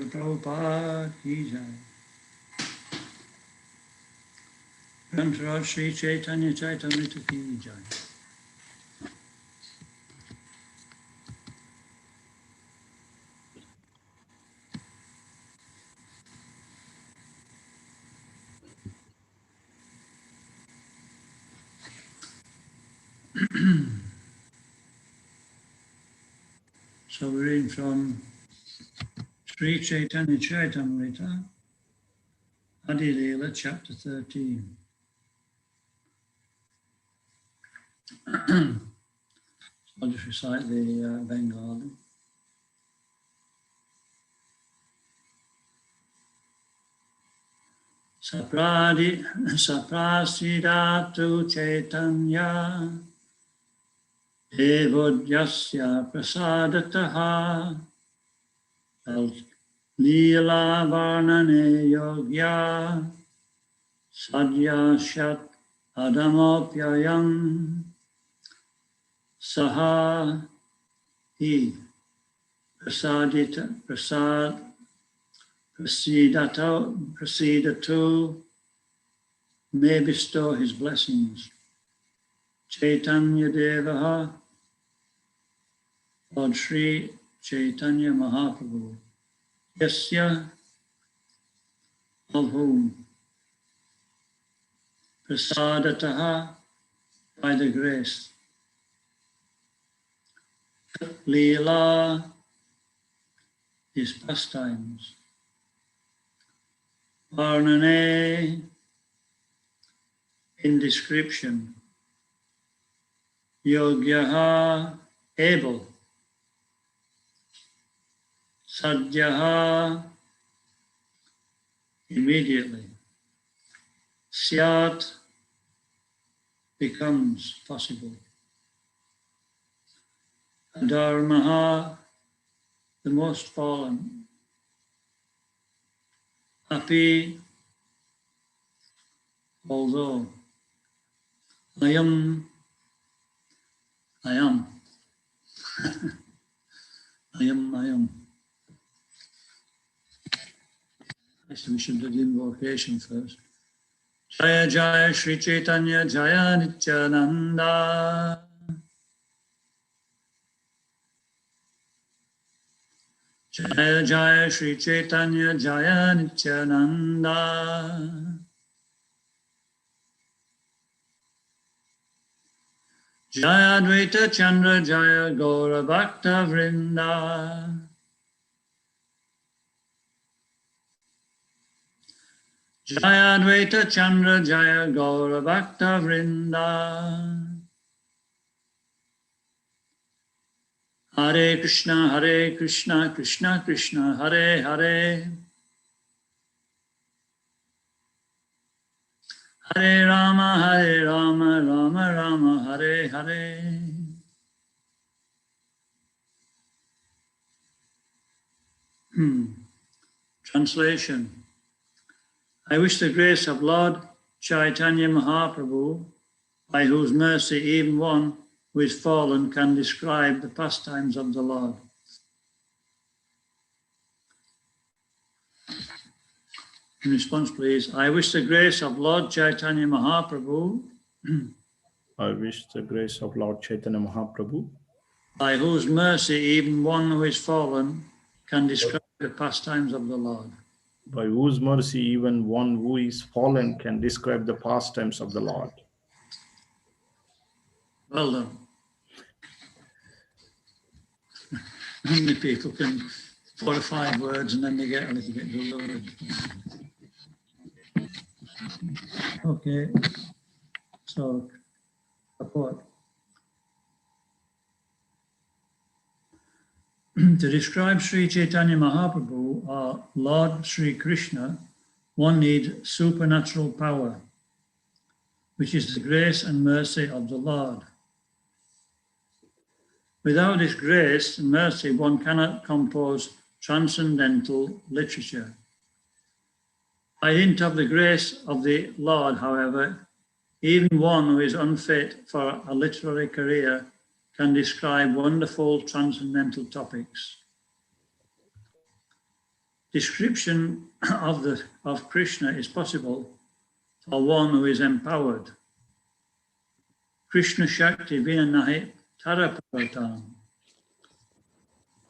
Prabhupada ki jai. Grantaraj Sri Chaitanya Chaitamrita ki jai. So we're reading from Sri Chaitanya Chaitamrita, Adi Leela, chapter 13. I'll just recite the Bengali. Saprasidatu Chaitanya Devodyasya Prasadataha Leela Varnane Yogya Sadyashat Adamopyayam Saha Hi Prasidatu may bestow his blessings. Chaitanya Devaha, Lord Sri Chaitanya Mahaprabhu, Yasya, of whom, Prasadataha, by the grace, Leela, his pastimes, Varnane, in description, Yogyaha, able, Sadhyaha, immediately, Syat, becomes possible, Dharmaha, the most fallen, Api, although, I am, I am. Actually, we should do the invocation first. Jaya Jaya Sri Chaitanya Jaya Nityananda. Jaya Jaya Sri Chaitanya Jaya Nityananda. Jaya Advaita Chandra Jaya Gaura Bhakta Vrinda. Jaya Advaita Chandra Jaya Gaura Bhakta Vrinda. Hare Krishna, Krishna Krishna, Hare Hare. Hare Rama, Rama Rama, Hare Hare. Translation. I wish the grace of Lord Chaitanya Mahaprabhu, by whose mercy even one who is fallen can describe the pastimes of the Lord. In response, please. I wish the grace of Lord Chaitanya Mahaprabhu, I wish the grace of Lord Chaitanya Mahaprabhu, by whose mercy even one who is fallen can describe the pastimes of the Lord. By whose mercy even one who is fallen can describe the pastimes of the Lord. Well done. Many people can 4 or 5 words and then they get a little bit bewildered. Okay, so report. To describe Sri Chaitanya Mahaprabhu or Lord Sri Krishna, one needs supernatural power, which is the grace and mercy of the Lord. Without this grace and mercy, one cannot compose transcendental literature. By dint of the grace of the Lord, however, even one who is unfit for a literary career can describe wonderful transcendental topics. Description of Krishna is possible for one who is empowered. Krishna Shakti Vinanahi Taraparatam.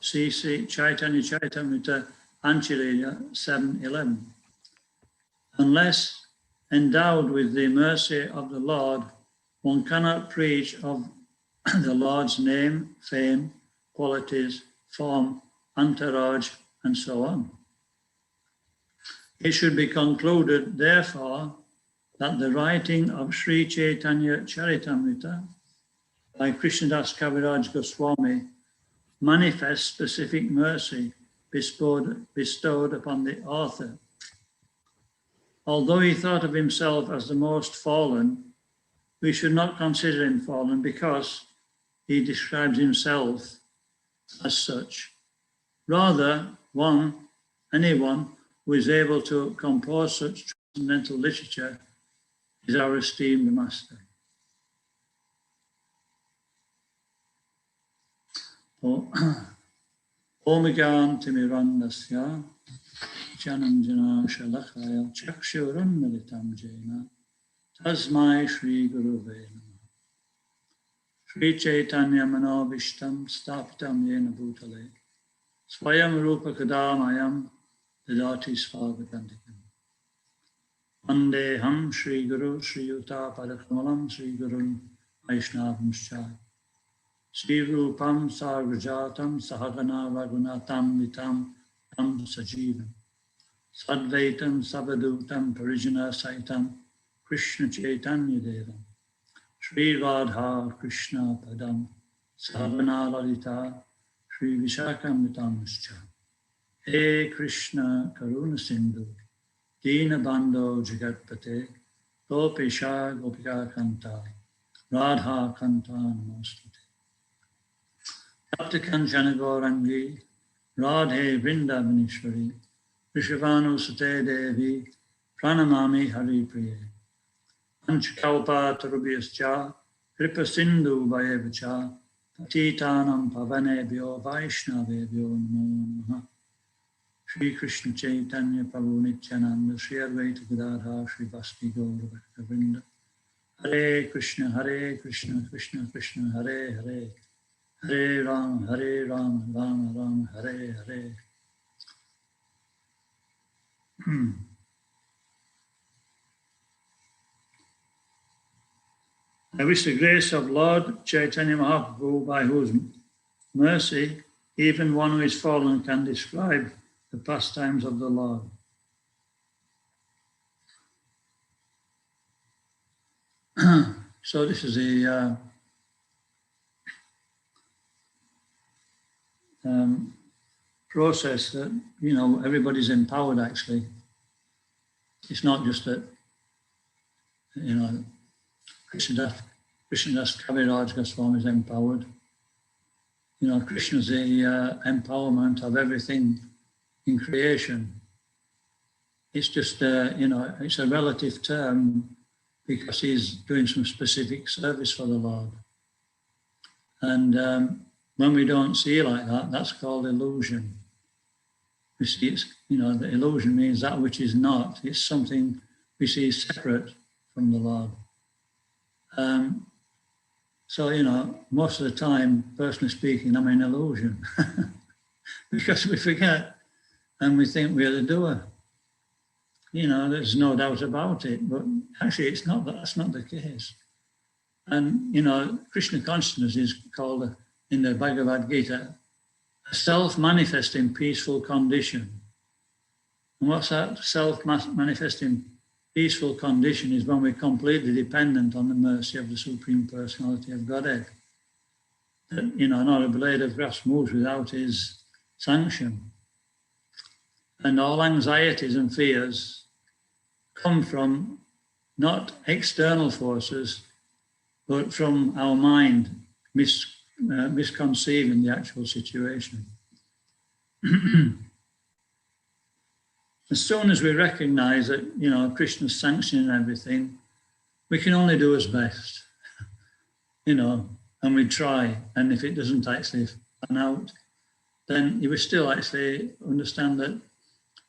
See Chaitanya Chaitamrita Anchaleya 7:11. Unless endowed with the mercy of the Lord, one cannot preach of the Lord's name, fame, qualities, form, entourage, and so on. It should be concluded, therefore, that the writing of Sri Chaitanya Charitamrita by Krishnadas Kaviraj Goswami manifests specific mercy bestowed upon the author. Although he thought of himself as the most fallen, we should not consider him fallen because he describes himself as such. Rather, anyone who is able to compose such transcendental literature is our esteemed master. Omegan Timirandasya Jananjana Shalakaya Chakshurannalitam Jena Tasmai Shri Guru Vena Sri Chaitanya Manovishtam Stapitam Yena Bhutale Swayam Rupa Kadamayam Dadati Svagatantikam Vandeham Sri Guru Sri Yuta Padakamalam Sri Gurun Vaishnavamscha Sri Rupam Sarvajatam Sahagana Raghunatam Vitam Tam Sajivam Sadvaitam Savadutam Parijana Saitam Krishna Chaitanya Devam Sri Radha Krishna Padam Savana Lalita Sri Vishakam Vitamscha He Krishna Karuna Sindhu Dina Bando Jagatpate Gopisha Gopika Kanta Radha Kanta Namostute Bhakta Kanchana Gaurangi Radhe Vrindavanishwari Vishvanu Sate Devi Pranamami Hari Priye Panchakalpa Tarubhyascha Kripa Sindhu Vayevacha Patitanam Pavanebhyo Vaishnavebhyo Namo Namaha Shri Krishna Chaitanya Prabhu Nityananda Shri Advaita Gadadhar Shri Bhasti Gaura Bhakta Vrinda Hare Krishna Krishna Krishna Hare Hare Hare Rama Rama Rama Hare Hare. I wish the grace of Lord Chaitanya Mahaprabhu, by whose mercy even one who is fallen can describe the pastimes of the Lord. So this is a process that, everybody's empowered actually. It's not just that, Krishnadas Kaviraj Goswami is empowered. Krishna's the empowerment of everything in creation. It's just, it's a relative term because he's doing some specific service for the Lord. And when we don't see it like that, that's called illusion. We see it's, the illusion means that which is not. It's something we see separate from the Lord. So, most of the time, personally speaking, I'm in illusion because we forget and we think we're the doer. There's no doubt about it, but actually it's not, that's not the case. And, Krishna consciousness is called in the Bhagavad Gita a self-manifesting peaceful condition. And what's that self-manifesting peaceful condition is when we're completely dependent on the mercy of the Supreme Personality of Godhead. That, not a blade of grass moves without his sanction. And all anxieties and fears come from not external forces, but from our mind misconceiving the actual situation. As soon as we recognize that, Krishna's sanctioning everything, we can only do as best, and we try. And if it doesn't actually pan out, then you will still actually understand that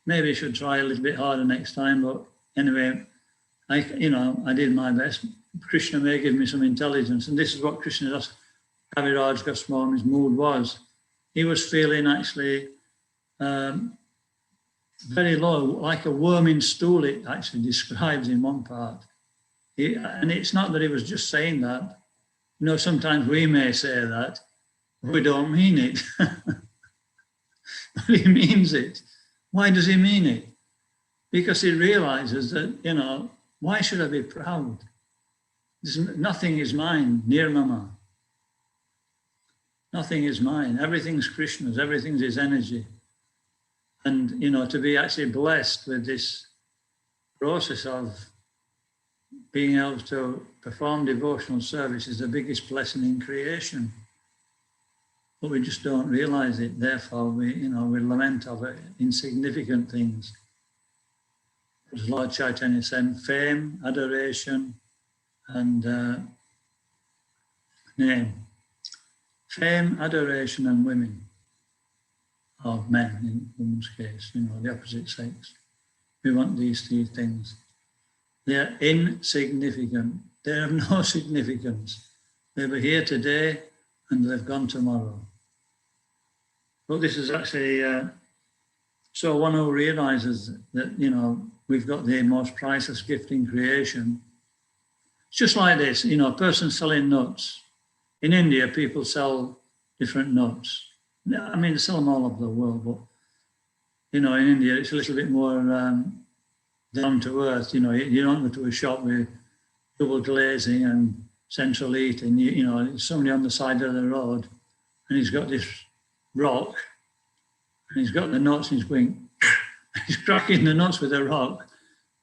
maybe I should try a little bit harder next time. But anyway, I did my best. Krishna may give me some intelligence. And this is what Krishna Das Kaviraj Goswami's mood was. He was feeling actually very low, like a worm in stool, it actually describes in one part. And it's not that he was just saying that. You know, sometimes we may say that, but we don't mean it. But he means it. Why does he mean it? Because he realizes that, you know, why should I be proud? Nothing is mine, nirmama. Nothing is mine. Everything's Krishna's, everything's his energy. And, you know, to be actually blessed with this process of being able to perform devotional service is the biggest blessing in creation. But we just don't realize it. Therefore, we lament over insignificant things. As Lord Chaitanya said, fame, adoration, and name. Fame, adoration, and women, or men in women's case, you know, the opposite sex. We want these three things. They're insignificant. They have no significance. They were here today and they've gone tomorrow. But this is actually, so one who realizes that, you know, we've got the most priceless gift in creation. It's just like this, you know, a person selling nuts. In India, people sell different nuts. I mean, they sell them all over the world, but, you know, in India, it's a little bit more down to earth. You know, you don't go to a shop with double glazing and central heating. You know, there's somebody on the side of the road and he's got this rock and he's got the nuts and he's going, he's cracking the nuts with a rock,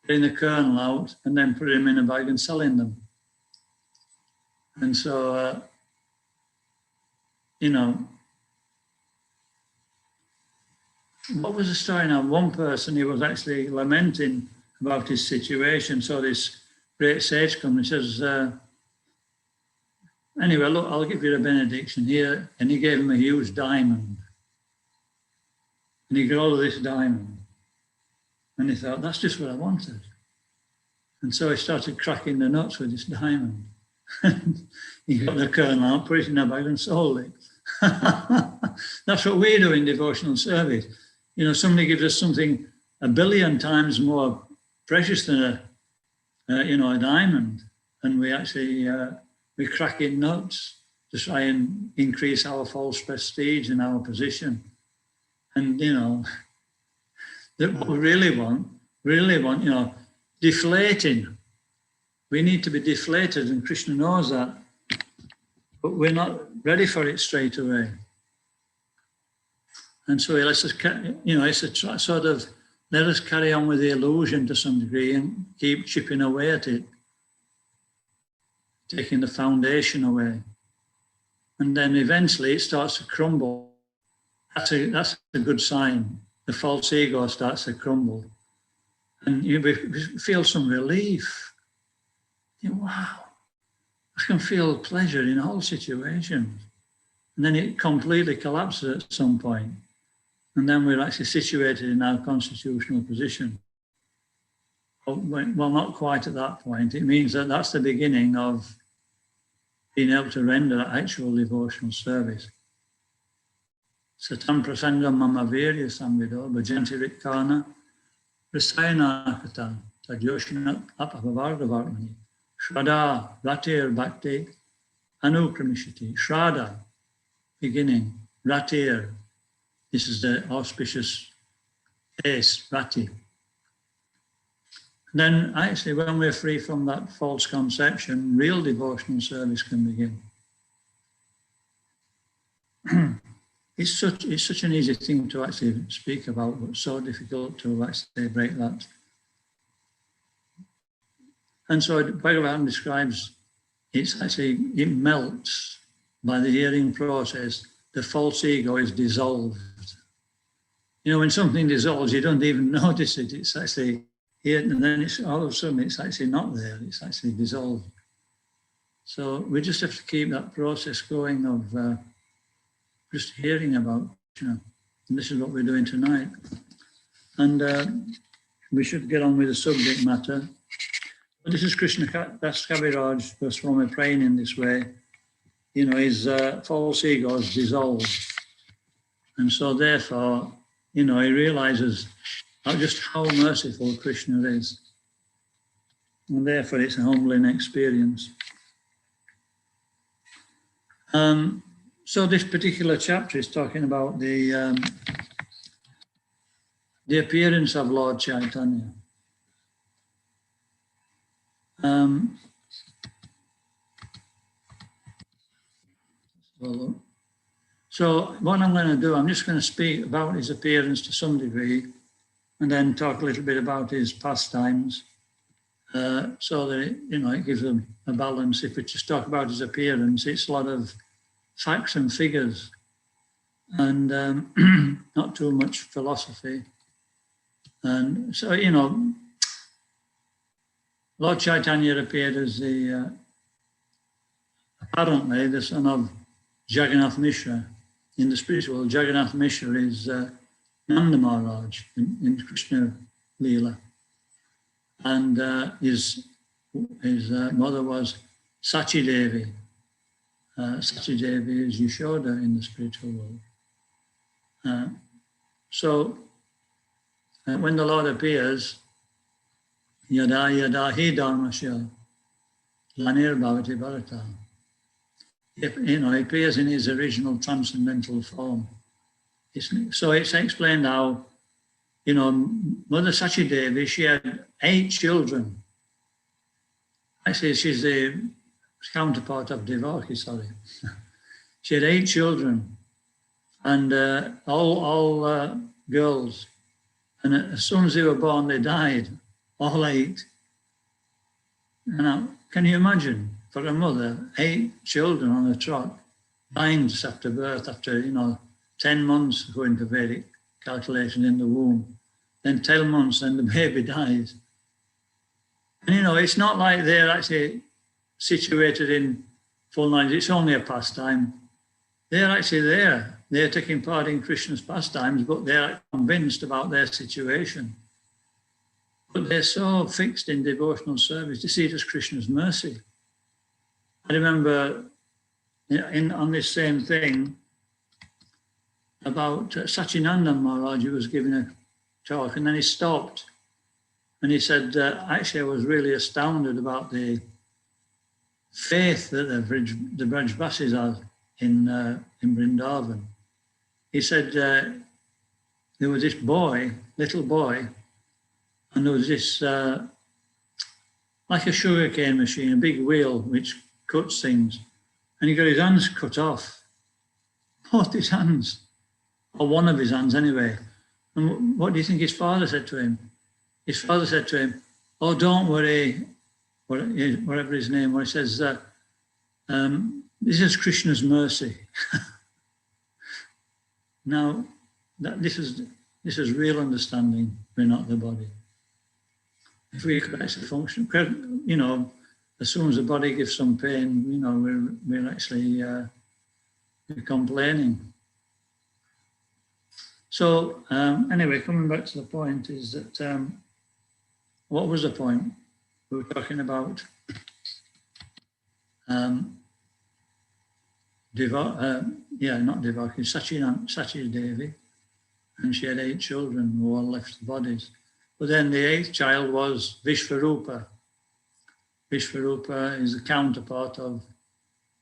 getting the kernel out and then putting them in a bag and selling them. And so, you know, what was the story now? One person, he was actually lamenting about his situation. So this great sage comes and says, anyway, look, I'll give you a benediction here. And he gave him a huge diamond. And he got all of this diamond. And he thought, that's just what I wanted. And so he started cracking the nuts with this diamond. He got the kernel out, put it in a bag and sold it. That's what we do in devotional service. You know, somebody gives us something 1 billion times more precious than a diamond, and we actually we crack in nuts to try and increase our false prestige and our position. And you know, what we really want, you know, deflating. We need to be deflated, and Krishna knows that, but we're not ready for it straight away. And so he lets us, you know, it's a sort of, let us carry on with the illusion to some degree and keep chipping away at it, taking the foundation away. And then eventually it starts to crumble. That's a good sign. The false ego starts to crumble. And you feel some relief. You know, wow, I can feel pleasure in all situations. And then it completely collapses at some point. And then we're actually situated in our constitutional position. Well, not quite at that point. It means that that's the beginning of being able to render actual devotional service. Satam prasangam mama virya samvido bhajanti rikkana rasayanakata tadyoshina apavargavarmani shraddha ratir bhakti anukramishati. Shraddha, beginning, ratir. This is the auspicious ace, rati. Then actually when we're free from that false conception, real devotional service can begin. It's such an easy thing to actually speak about, but so difficult to actually break that. And so Bhagavatam describes it melts by the hearing process. The false ego is dissolved. You know, when something dissolves, you don't even notice it. It's actually here, and then it's all of a sudden it's actually not there. It's actually dissolved. So we just have to keep that process going of just hearing about, you know, and this is what we're doing tonight. And we should get on with the subject matter. But this is Krishna Das Kaviraj Goswami praying in this way. You know, his false ego is dissolved. And so therefore, you know, he realizes just how merciful Krishna is. And therefore it's a humbling experience. So this particular chapter is talking about the appearance of Lord Chaitanya. So what I'm going to do, I'm just going to speak about his appearance to some degree, and then talk a little bit about his pastimes, so that it gives a balance. If we just talk about his appearance, it's a lot of facts and figures, and not too much philosophy. And so, Lord Chaitanya appeared as apparently the son of Jagannath Mishra. In the spiritual world, Jagannath Mishra is Nanda Maharaj in Krishna Leela. And his mother was Sachi Devi. Sachi Devi is Yashoda in the spiritual world. So when the Lord appears, Yada Yada Hi Dharmasya, Lanir Bhavati Bharata. He appears in his original transcendental form. So it's explained how, Mother Sachi Devi, she had 8 children. Actually, she's the counterpart of Devaki, sorry. She had 8 children, and all girls. And as soon as they were born, they died, all 8. Now, can you imagine, for a mother, 8 children on a trot, dying just after birth, after, 10 months, according to Vedic calculation, in the womb, then 10 months, and the baby dies. And, it's not like they're actually situated in full knowledge. It's only a pastime. They're actually there. They're taking part in Krishna's pastimes, but they're convinced about their situation. But they're so fixed in devotional service to see it as Krishna's mercy. I remember on this same thing about Sachinanda Maharaj, who was giving a talk, and then he stopped and he said, actually, I was really astounded about the faith that the Brajbasis are in Vrindavan. He said there was this little boy, and there was this, like a sugarcane machine, a big wheel which cuts things, and he got his hands cut off, both his hands, or one of his hands anyway. And what do you think his father said to him? His father said to him, "Oh, don't worry," whatever his name was. He says, "This is Krishna's mercy." Now, this is real understanding. We're not the body. If we could actually function, as soon as the body gives some pain, we're actually we're complaining. So anyway, coming back to the point is that what was the point? We were talking about not Devaki, Sachi Devi, and she had 8 children who all left the bodies. But then the 8th child was Vishvarupa. Vishvarupa is the counterpart of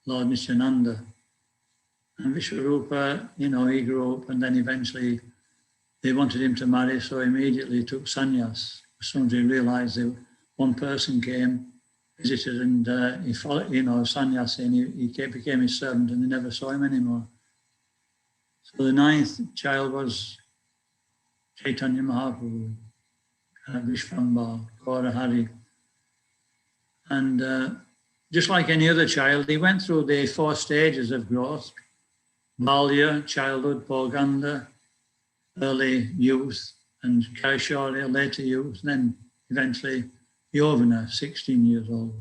Lord Nityananda. And Vishvarupa, he grew up, and then eventually they wanted him to marry, so immediately he took sannyas. As soon as he realized that one person came, visited, and he followed, sannyasi, and he became his servant, and they never saw him anymore. So the 9th child was Chaitanya Mahaprabhu, Vishvambha, Gaura Hari. And just like any other child, he went through the 4 stages of growth: Balya, childhood, Poganda, early youth, and Kaishorya, later youth, and then eventually Yovana, 16 years old.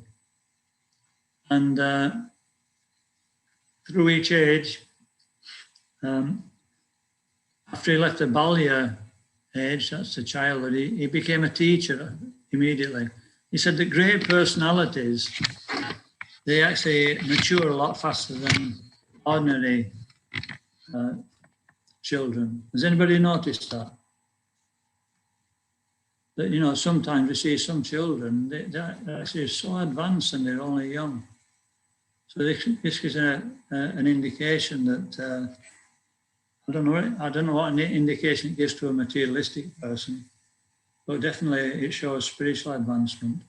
And through each age, after he left the Balya age, that's the childhood, he became a teacher immediately. He said that great personalities, they actually mature a lot faster than ordinary children. Has anybody noticed that? That, you know, sometimes we see some children, they're actually so advanced and they're only young. So this is an indication that, I don't know what indication it gives to a materialistic person, but definitely it shows spiritual advancement.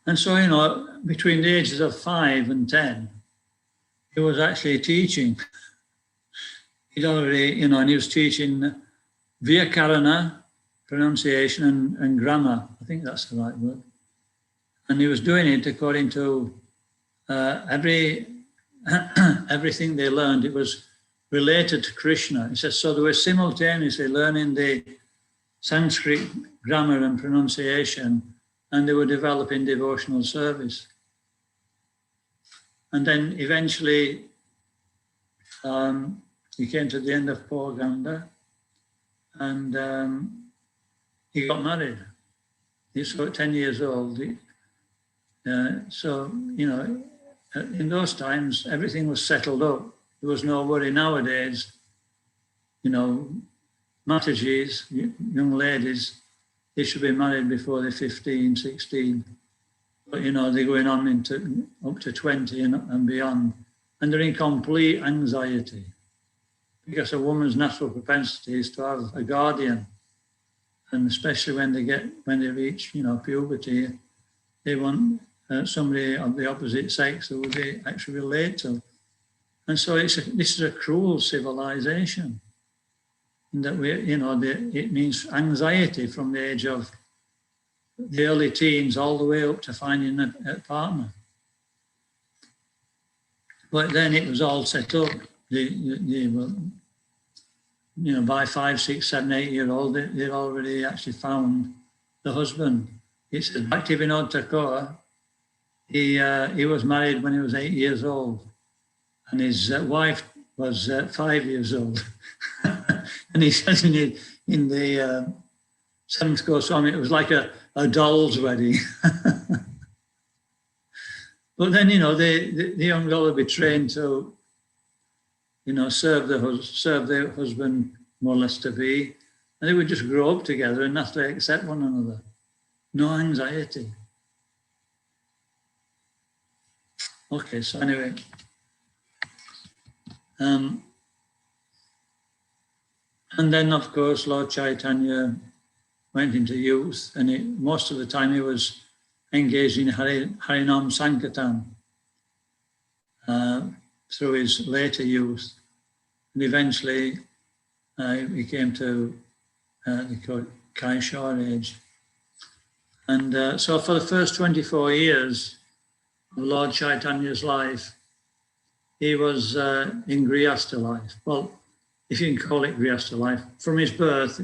And so, you know, between the ages of 5 and 10, he was actually teaching. He'd already, you know, and he was teaching Vyakarana, pronunciation and grammar. I think that's the right word. And he was doing it according to everything they learned. It was related to Krishna. He says, so they were simultaneously learning the Sanskrit grammar and pronunciation, and they were developing devotional service. And then eventually he came to the end of Poganda, and he got married. He was 10 years old. So, you know, in those times, everything was settled up. There was no worry. Nowadays, you know, Matajis, young ladies, they should be married before they're 15, 16. But, you know, they're going on into up to 20 and beyond. And they're in complete anxiety because a woman's natural propensity is to have a guardian. And especially when they reach, you know, puberty, they want somebody of the opposite sex who they actually relate to. And so this is a cruel civilization. And that it means anxiety from the age of the early teens all the way up to finding a partner. But then it was all set up. You know, by 5, 6, 7, 8 year old, they'd already actually found the husband. It's Bhaktivinoda Thakur. He was married when he was 8 years old, and his wife was 5 years old. And he says in the Seventh Goswami, it was like a doll's wedding. But then, you know, the young girl would be trained to, you know, serve their husband more or less to be, and they would just grow up together and have to accept one another. No anxiety. Okay, so anyway. And then, of course, Lord Chaitanya went into youth, and most of the time he was engaged in Harinam Sankirtan through his later youth. And eventually he came to the Kaishar age. And so for the first 24 years of Lord Chaitanya's life, he was in Grihastha life. Well, if you can call it Grihastha life, from his birth,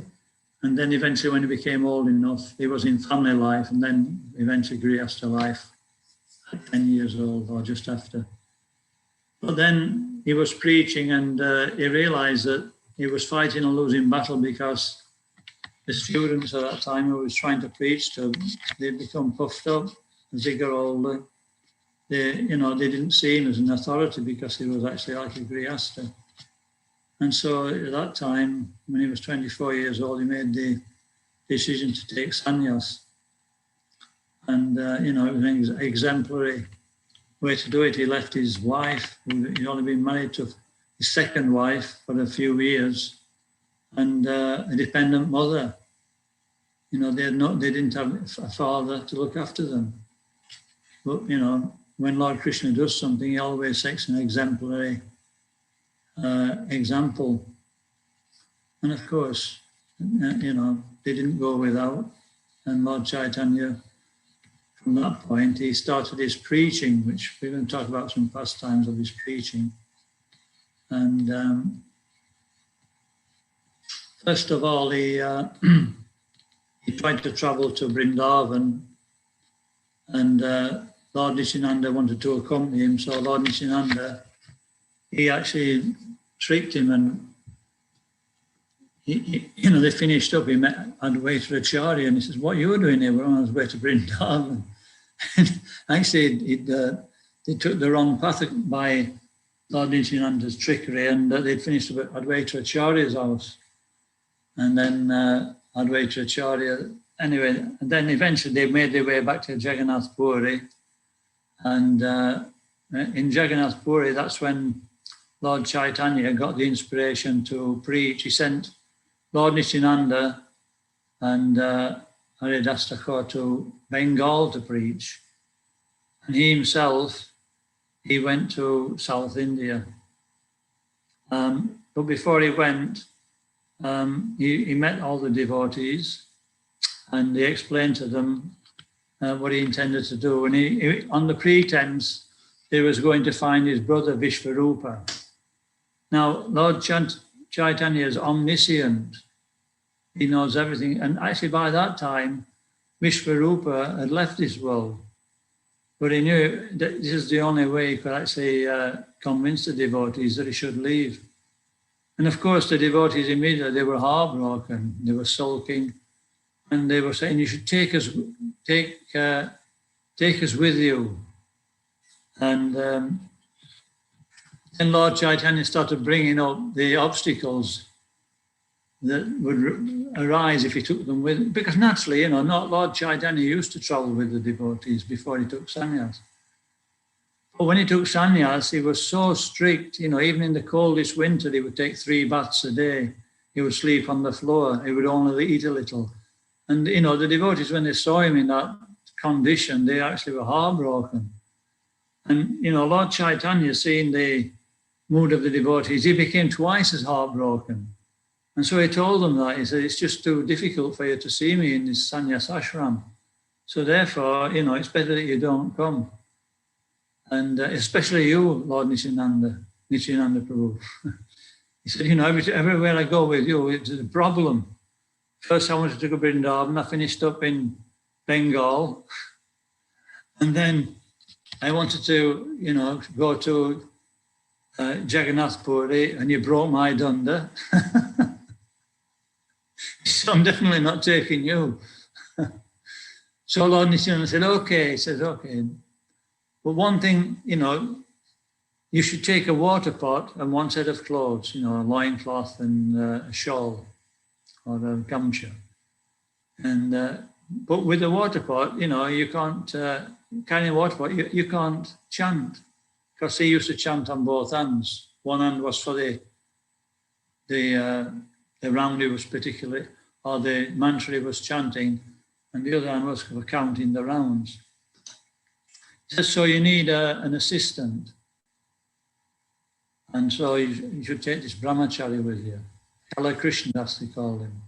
and then eventually when he became old enough, he was in family life, and then eventually Grihastha life at 10 years old or just after. But then he was preaching, and he realized that he was fighting a losing battle because the students at that time who he was trying to preach to, they become puffed up as they got older. They didn't see him as an authority because he was actually like a Grihastha. And so at that time, when he was 24 years old, he made the decision to take sannyas. And, it was an exemplary way to do it. He left his wife, he'd only been married to his second wife for a few years, and a dependent mother. You know, they didn't have a father to look after them. But, you know, when Lord Krishna does something, he always sets an exemplary example. And of course, they didn't go without. And Lord Chaitanya, from that point, he started his preaching, which we're going to talk about some pastimes of his preaching. And first of all, he tried to travel to Vrindavan, and Lord Nityananda wanted to accompany him. So Lord Nityananda, he actually tricked him and they finished up. He met Advaita Acharya, and he says, "What are you doing here?" We're on his way to Vrindavan. And actually, they took the wrong path by Lord Nityananda's trickery, and they'd finished up at Advaita Acharya's house. And then Advaita Acharya, anyway, and then eventually they made their way back to Jagannath Puri. And in Jagannath Puri, that's when Lord Chaitanya got the inspiration to preach. He sent Lord Nityananda and Haridas Thakur to Bengal to preach. And he himself, he went to South India. But before he went, he met all the devotees, and he explained to them what he intended to do. And he, on the pretense, he was going to find his brother Vishvarupa. Now, Lord Chaitanya is omniscient. He knows everything. And actually, by that time, Vishvarupa had left this world. But he knew that this is the only way he could actually convince the devotees that he should leave. And of course, the devotees immediately, they were heartbroken, they were sulking, and they were saying, "You should take us with you." And then Lord Chaitanya started bringing up the obstacles that would arise if he took them with him. Because naturally, not Lord Chaitanya used to travel with the devotees before he took sannyas. But when he took sannyas, he was so strict, even in the coldest winter, he would take 3 baths a day. He would sleep on the floor. He would only eat a little. And, the devotees, when they saw him in that condition, they actually were heartbroken. And, Lord Chaitanya, seeing the mood of the devotees, he became twice as heartbroken. And so he told them that. He said, "It's just too difficult for you to see me in this sannyas ashram. So therefore, it's better that you don't come. And especially you, Lord Nityananda Prabhu." He said, everywhere I go with you, it's a problem. First, I wanted to go to Vrindavan. I finished up in Bengal. And then I wanted to, go to Jagannath Puri, and you broke my dunder. So I'm definitely not taking you. So Lord Nityananda said, "Okay." He says, "Okay. But one thing, you should take a water pot and 1 set of clothes, a loincloth and a shawl or a gamcha. And but with the water pot, you can't carry a water pot. You can't chant, because he used to chant on both hands. One hand was for the round he was particularly, or the mantra he was chanting, and the other hand was for counting the rounds. He says, so you need an assistant. And so you should take this brahmachari with you. Kala Krishna, that's they call him.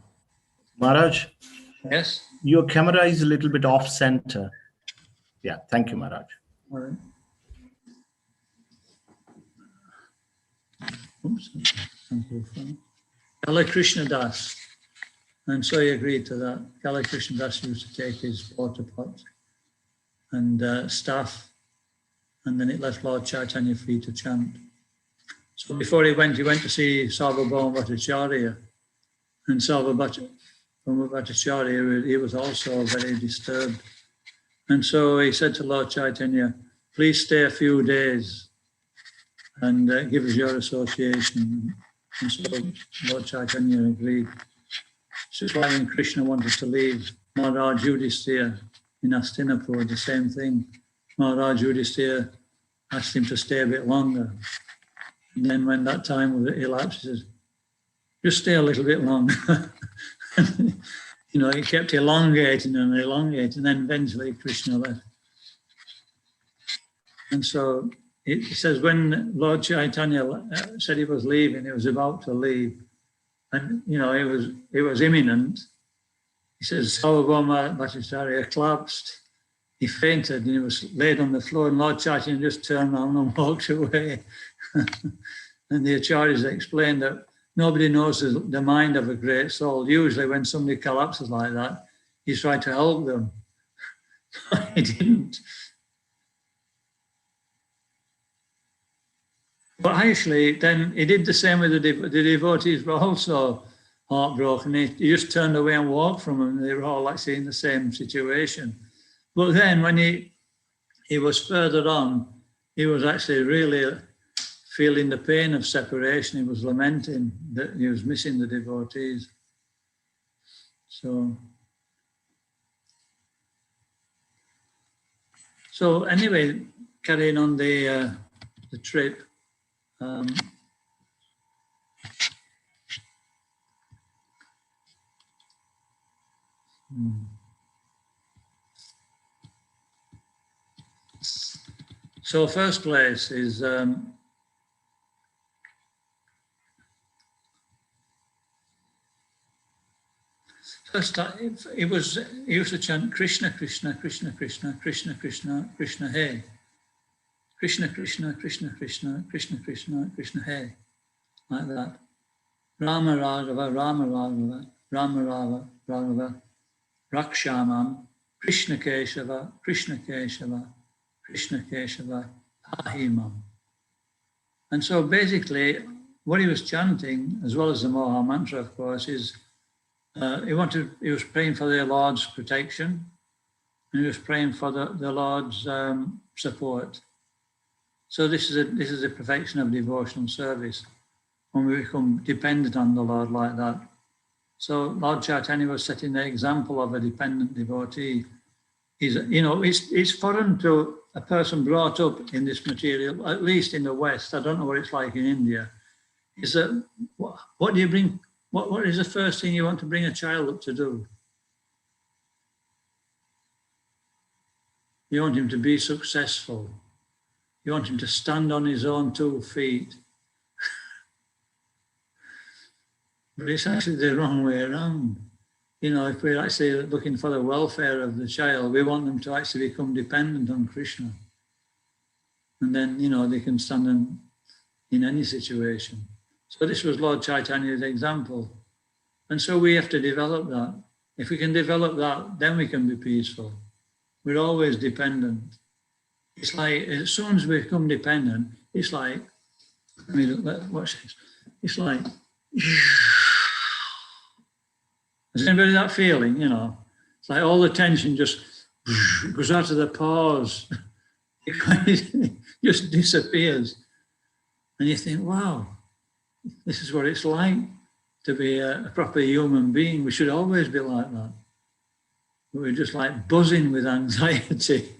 Maharaj? Yes? Your camera is a little bit off center. Yeah, thank you, Maharaj. All right. Oops. Kala Krishna Das. And so he agreed to that. Kala Krishna Das used to take his water pot and staff, and then it left Lord Chaitanya free to chant. So before he went to see Sarvabhauma Bhattacharya, and Sarvabhauma Bhattacharya, he was also very disturbed. And so he said to Lord Chaitanya, please stay a few days and give us your association. And so Lord Chaitanya agreed. So why when Krishna wanted to leave, Maharaj Yudhisthira in Hastinapur, the same thing. Maharaj Yudhisthira asked him to stay a bit longer. And then when that time was elapsed, he says, just stay a little bit longer. He kept elongating and elongating, and then eventually Krishna left. And so it says when Lord Chaitanya said he was leaving, he was about to leave, and it was imminent. He says Sarvabhauma Bhattacharya collapsed. He fainted and he was laid on the floor, and Lord Chaitanya just turned around and walked away. And the acharyas explained that nobody knows the mind of a great soul. Usually when somebody collapses like that, he's trying to help them. He didn't. But actually, then he did the same with the devotees, but also heartbroken. He just turned away and walked from them. They were all like saying the same situation. But then when he was further on, he was actually really feeling the pain of separation. He was lamenting that he was missing the devotees. So anyway, carrying on the trip. So first place is first he used to chant Krishna Krishna Krishna Krishna Krishna Krishna Krishna Hey, Krishna Krishna Krishna Krishna Krishna Krishna Krishna Hey, like that. Rama Raghava Rama Raghava Rama Raghava Raghava Rakshamam Krishna Keshava Krishna Keshava Krishna Keshava Ahimam. And so basically what he was chanting, as well as the Moha mantra, of course, is he was praying for their Lord's protection, and he was praying for the Lord's support. So this is a perfection of devotional service, when we become dependent on the Lord like that. So Lord Chaitanya was setting the example of a dependent devotee. It's foreign to a person brought up in this material, at least in the West. I don't know what it's like in India. Is that what do you bring? What is the first thing you want to bring a child up to do? You want him to be successful. You want him to stand on his own 2 feet. But it's actually the wrong way around. If we're actually looking for the welfare of the child, we want them to actually become dependent on Krishna. And then, they can stand in any situation. So this was Lord Chaitanya's example. And so we have to develop that. If we can develop that, then we can be peaceful. We're always dependent. It's like, as soon as we become dependent, it's like, watch this. It's like, has anybody that feeling, It's like all the tension just goes out of the pores. It just disappears. And you think, wow, this is what it's like to be a proper human being. We should always be like that. But we're just like buzzing with anxiety.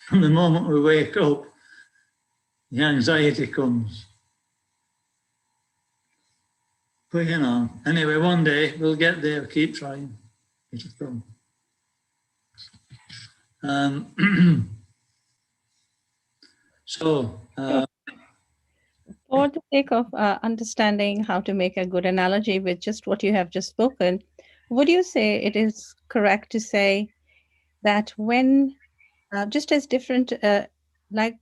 From the moment we wake up, the anxiety comes. But anyway, one day we'll get there. Keep trying. It'll come. For the sake of understanding how to make a good analogy with just what you have just spoken, would you say it is correct to say that when, just as different, like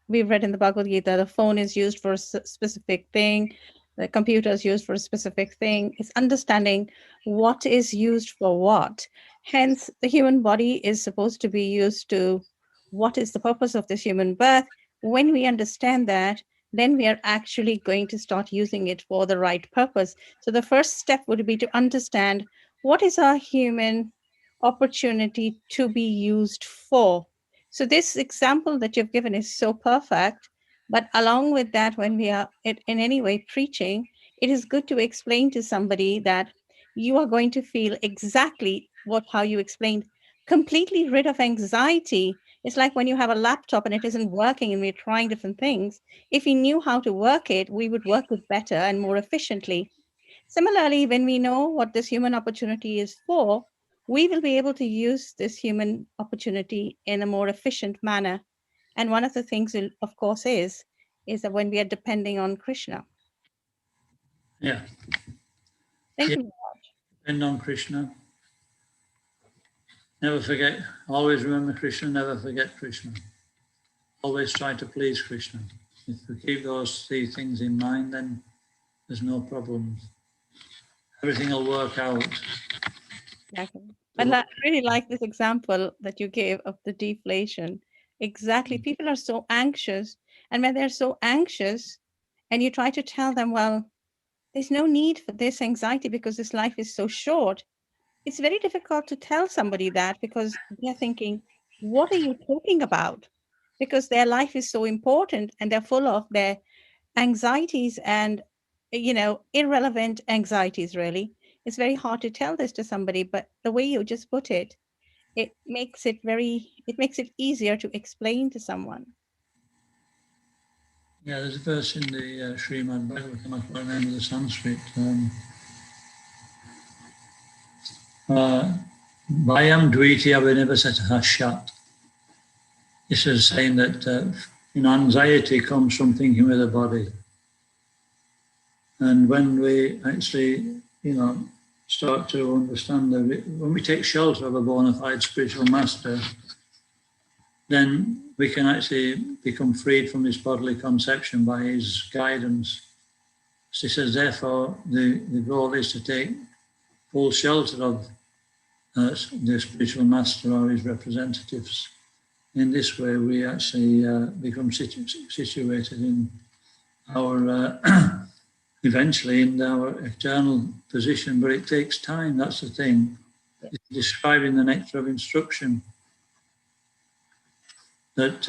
we've read in the Bhagavad Gita, the phone is used for a specific thing, the computer is used for a specific thing, it's understanding what is used for what. Hence, the human body is supposed to be used to what is the purpose of this human birth. When we understand that, then we are actually going to start using it for the right purpose. So the first step would be to understand what is our human opportunity to be used for. So this example that you've given is so perfect, but along with that, when we are in any way preaching, it is good to explain to somebody that you are going to feel exactly how you explained, completely rid of anxiety. It's like when you have a laptop and it isn't working and we're trying different things. If we knew how to work it, we would work it better and more efficiently. Similarly, when we know what this human opportunity is for, we will be able to use this human opportunity in a more efficient manner. And one of the things, of course, is that when we are depending on Krishna. Yeah. Thank you very much. Depend on Krishna. Never forget, always remember Krishna, never forget Krishna. Always try to please Krishna. If we keep those 3 things in mind, then there's no problems. Everything will work out. Exactly. I really like this example that you gave of the deflation. Exactly. People are so anxious. And when they're so anxious and you try to tell them, well, there's no need for this anxiety because this life is so short. It's very difficult to tell somebody that because they're thinking, what are you talking about? Because their life is so important and they're full of their anxieties and, irrelevant anxieties, really. It's very hard to tell this to somebody, but the way you just put it, it makes it easier to explain to someone. Yeah, there's a verse in the Srimad Bhagavatam, I can't remember the Sanskrit. Vayam dviti avinivasata hashat. This is saying that anxiety comes from thinking with the body. And when we actually, start to understand that when we take shelter of a bona fide spiritual master, then we can actually become freed from this bodily conception by his guidance. So he says, therefore, the goal is to take full shelter of the spiritual master or his representatives. In this way, we actually become situated in our, eventually in our eternal position, but it takes time, that's the thing. It's describing the nectar of instruction. That,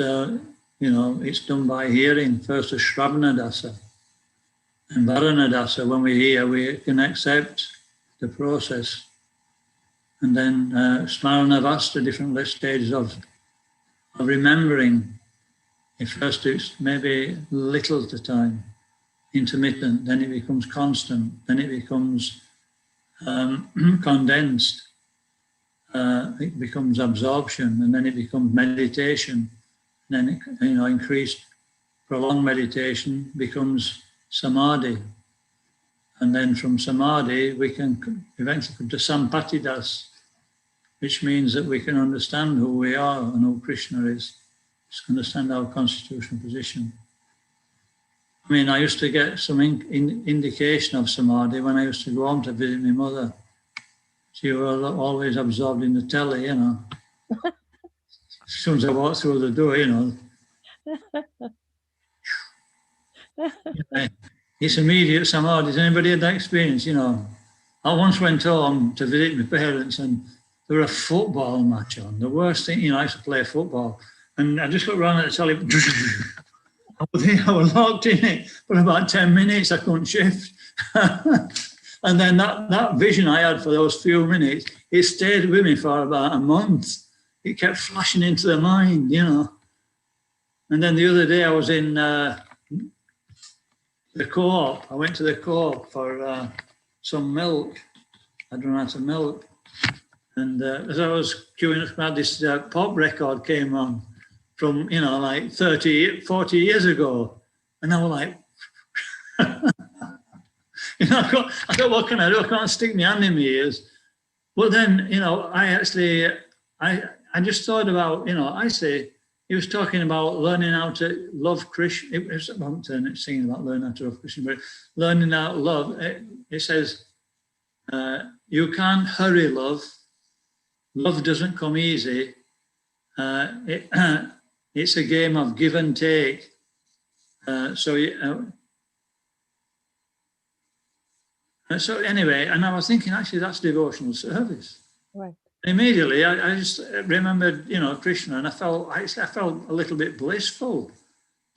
it's done by hearing, first a Shravana Dasa. And Varana Dasa, when we hear, we can accept the process. And then Smarana Vasta, different stages of remembering. At first it's maybe little at a time, intermittent, then it becomes constant, then it becomes condensed, it becomes absorption, and then it becomes meditation. Then increased, prolonged meditation becomes samadhi. And then from samadhi, we can eventually come to sampatidas, which means that we can understand who we are and who Krishna is, understand our constitutional position. I mean, I used to get some indication of samadhi when I used to go home to visit my mother. She was always absorbed in the telly, As soon as I walked through the door, It's immediate samadhi. Has anybody had that experience? I once went home to visit my parents and there was a football match on. The worst thing, I used to play football. And I just looked around at the telly. I was locked in it for about 10 minutes. I couldn't shift. And then that vision I had for those few minutes, it stayed with me for about a month. It kept flashing into the mind, And then the other day I was in the co-op. I went to the co-op for some milk. I'd run out of milk. And as I was queuing up, this pop record came on from, like 30, 40 years ago. And I was like, I thought, what can I do? I can't stick my hand in my ears. But then, I just thought about, he was talking about learning how to love Krishna. It was about singing about learning how to love Krishna, but learning how to love, it says, you can't hurry love. Love doesn't come easy. It's a game of give and take. So anyway, and I was thinking, actually, that's devotional service. Right. Immediately, I just remembered, Krishna, and I felt a little bit blissful.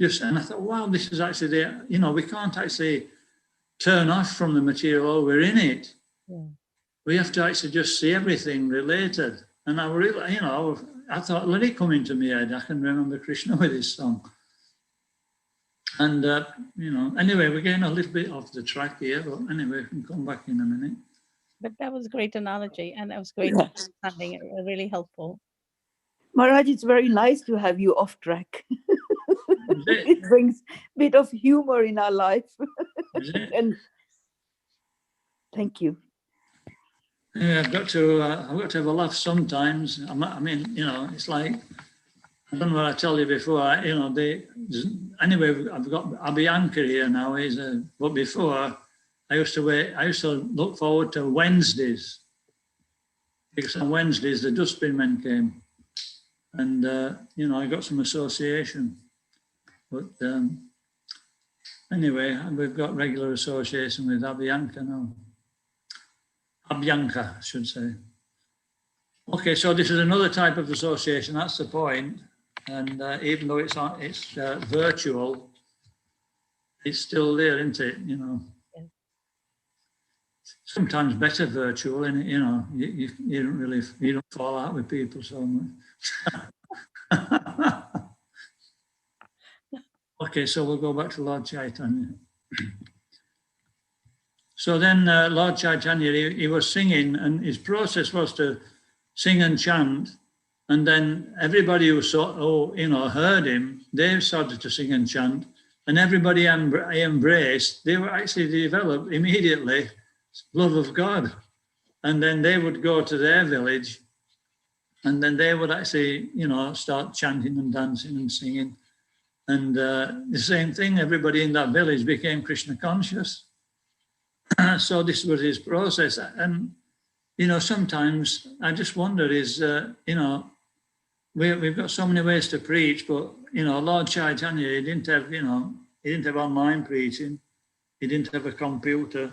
And I thought, wow, this is actually we can't actually turn off from the material, we're in it. Yeah. We have to actually just see everything related. And I really, I thought, let it come into my head. I can remember Krishna with his song. And, anyway, we're getting a little bit off the track here, but anyway, we can come back in a minute. But that was a great analogy, and that was great understanding, really helpful. Maharaj, it's very nice to have you off track. It brings a bit of humor in our life. And thank you. Yeah, I've got to have a laugh sometimes. I mean, it's like, I don't know what I tell you before. Anyway, I've got Abhiyankar here now. But before, I used to look forward to Wednesdays, because on Wednesdays the dustbin men came, and I got some association. But Anyway, we've got regular association with Abhyanka now. Abhyanka, I should say. Okay, so this is another type of association. That's the point. And even though it's virtual, it's still there, isn't it? You know, sometimes better virtual, and you know, you don't fall out with people so much. Okay, so we'll go back to Lord Chaitanya. So then Lord Chaitanya, he was singing, and his process was to sing and chant, and then everybody who heard him, they started to sing and chant, and everybody I embraced, they were actually developed immediately love of God. And then they would go to their village, and then they would actually, start chanting and dancing and singing. And the same thing, everybody in that village became Krishna conscious. So this was his process. And, sometimes I just wonder we've got so many ways to preach, but, Lord Chaitanya, he didn't have online preaching. He didn't have a computer.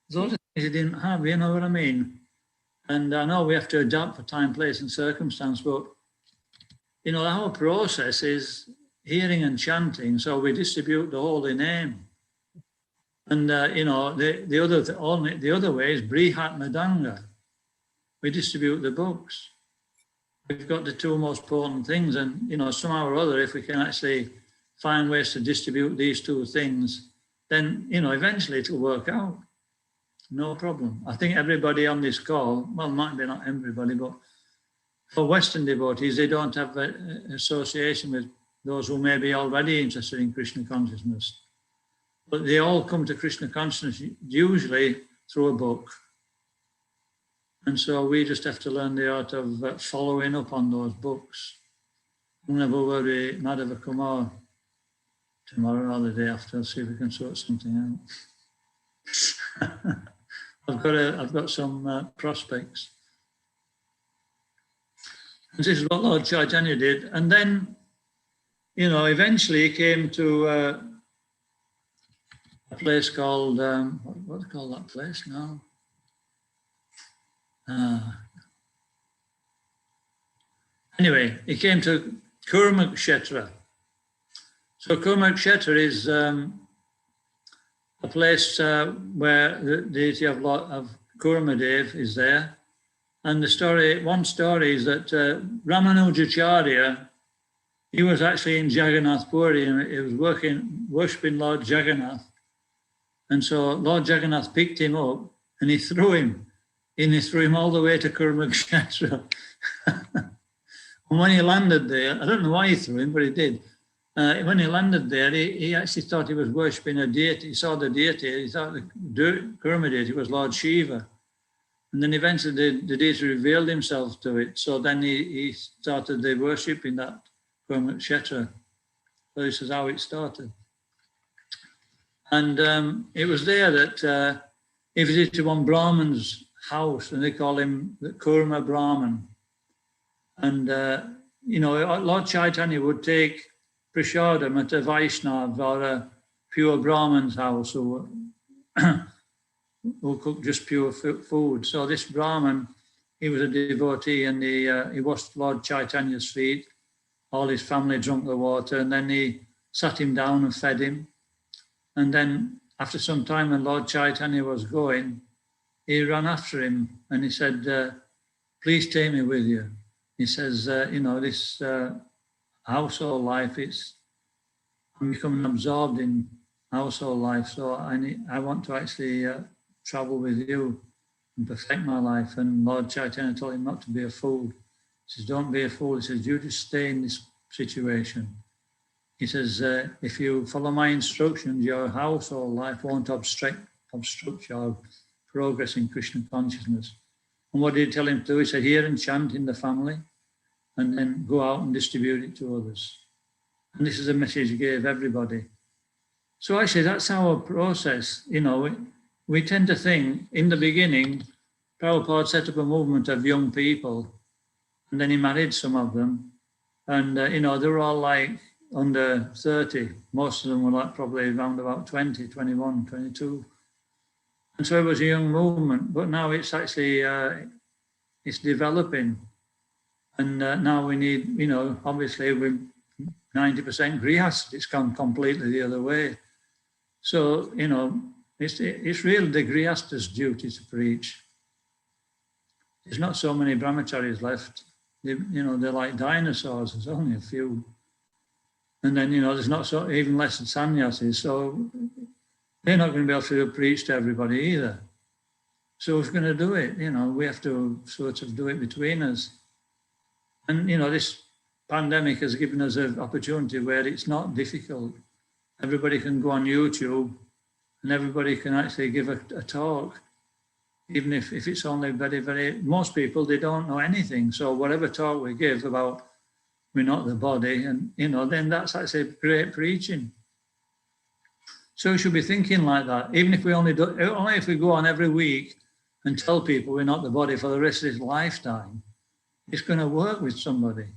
Those are things he didn't have, you know what I mean? And I know we have to adapt for time, place, and circumstance, but, our process is hearing and chanting, so we distribute the holy name. And, the other way is Brihat Madanga. We distribute the books. We've got the two most important things, and, somehow or other, if we can actually find ways to distribute these two things, then, eventually it'll work out. No problem. I think everybody on this call, well, might be not everybody, but for Western devotees, they don't have an association with those who may be already interested in Krishna consciousness. But they all come to Krishna consciousness usually through a book. And so we just have to learn the art of following up on those books. Whenever we Madhava Kumar tomorrow or the day after, I'll see if we can sort something out. I've got some prospects. And this is what Lord Chaitanya did. And then, eventually he came to a place called, what do they call that place now? Anyway, he came to Kurmakshetra. So Kurmakshetra is a place where the deity of Kurmadev is there. And one story is that Ramanujacharya, he was actually in Jagannath Puri and he was worshipping Lord Jagannath. And so Lord Jagannath picked him up and he threw him all the way to Kurmakshetra. And when he landed there, I don't know why he threw him, but he did. When he landed there, he actually thought he was worshipping a deity. He saw the deity, he thought the Kurma deity was Lord Shiva. And then eventually the deity revealed himself to it. So then he started the worship in that Kurmakshetra. So this is how it started. And it was there that he visited one Brahman's house, and they call him the Kurma Brahman. And, Lord Chaitanya would take prasadam at a Vaishnav or a pure Brahman's house who cooked just pure food. So this Brahman, he was a devotee, and he washed Lord Chaitanya's feet. All his family drank the water, and then he sat him down and fed him. And then after some time, when Lord Chaitanya was going, he ran after him and he said, please take me with you. He says, this household life, I'm becoming absorbed in household life, so I want to actually travel with you and perfect my life. And Lord Chaitanya told him not to be a fool. He says, don't be a fool. He says, you just stay in this situation. He says, if you follow my instructions, your household life won't obstruct your progress in Krishna consciousness. And what did he tell him to do? He said, hear and chant in the family, and then go out and distribute it to others. And this is a message he gave everybody. So actually, that's our process. We tend to think, in the beginning, Prabhupada set up a movement of young people, and then he married some of them. And, they were all like, under 30. Most of them were like probably around about 20, 21, 22. And so it was a young movement, but now it's actually, it's developing. And now we need, you know, obviously with 90% grihas, it's gone completely the other way. So, you know, it's really the grihasta's duty to preach. There's not so many brahmacharis left. You know, they're like dinosaurs. There's only a few. And then, you know, there's not so even less than sannyasis. So they're not going to be able to preach to everybody either. So who's going to do it? You know, we have to sort of do it between us. And, you know, this pandemic has given us an opportunity where it's not difficult. Everybody can go on YouTube and everybody can actually give a talk. Even if it's only most people, they don't know anything. So whatever talk we give about we're not the body, and, you know, then that's actually great preaching. So we should be thinking like that. Even if we only if we go on every week and tell people we're not the body for the rest of this lifetime, it's going to work with somebody.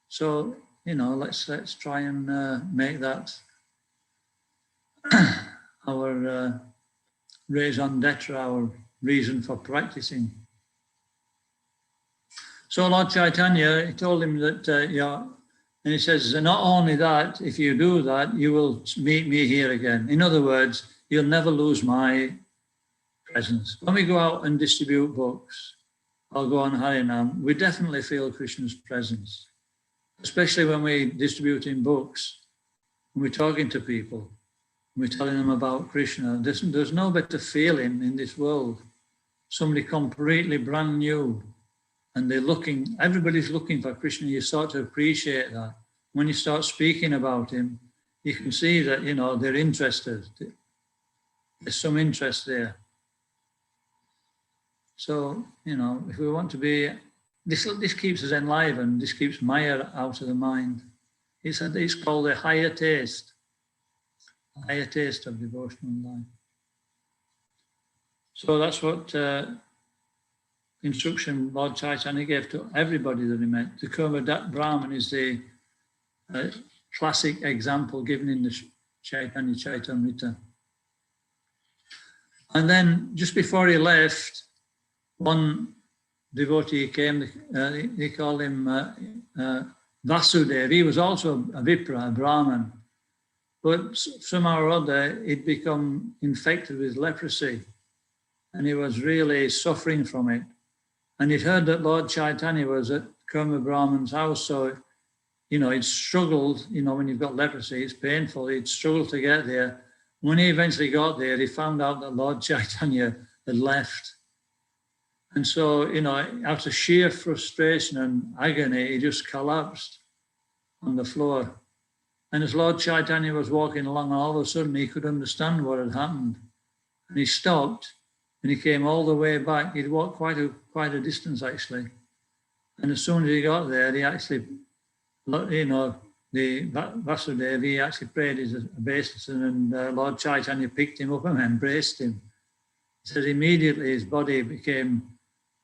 So, you know, let's try and make that our raison d'etre, our reason for practicing. So Lord Chaitanya, he told him that, and he says, not only that, if you do that, you will meet me here again. In other words, you'll never lose my presence. When we go out and distribute books, or go on Harinam, we definitely feel Krishna's presence, especially when we're distributing books, when we're talking to people, when we're telling them about Krishna. There's no better feeling in this world. Somebody completely brand new, and everybody's looking for Krishna. You start to appreciate that. When you start speaking about him, you can see that, you know, they're interested. There's some interest there. So, you know, if we want to be, this keeps us enlivened, this keeps Maya out of the mind. It's called a higher taste of devotional life. So that's what instruction Lord Chaitanya gave to everybody that he met. The Kurma Brahman is the classic example given in the Chaitanya Chaitamrita. And then just before he left, one devotee came, they called him Vasudeva. He was also a Vipra, a Brahman, but somehow or other he'd become infected with leprosy and he was really suffering from it. And he'd heard that Lord Chaitanya was at Kurma Brahman's house, so, you know, he'd struggled, you know, when you've got leprosy, it's painful, he'd struggled to get there. When he eventually got there, he found out that Lord Chaitanya had left. And so, you know, out of sheer frustration and agony, he just collapsed on the floor. And as Lord Chaitanya was walking along, all of a sudden he could understand what had happened. And he stopped and he came all the way back. He'd walked quite a distance, actually. And as soon as he got there, he actually, you know, the Vasudeva, he actually prayed his obeisance, and Lord Chaitanya picked him up and embraced him. He says immediately his body became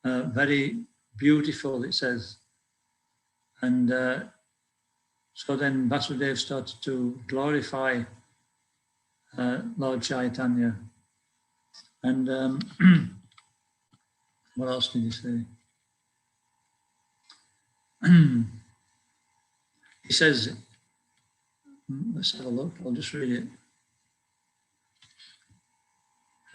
very beautiful, it says. And so then Vasudeva started to glorify Lord Chaitanya. And what else did he say? He says, let's have a look, I'll just read it.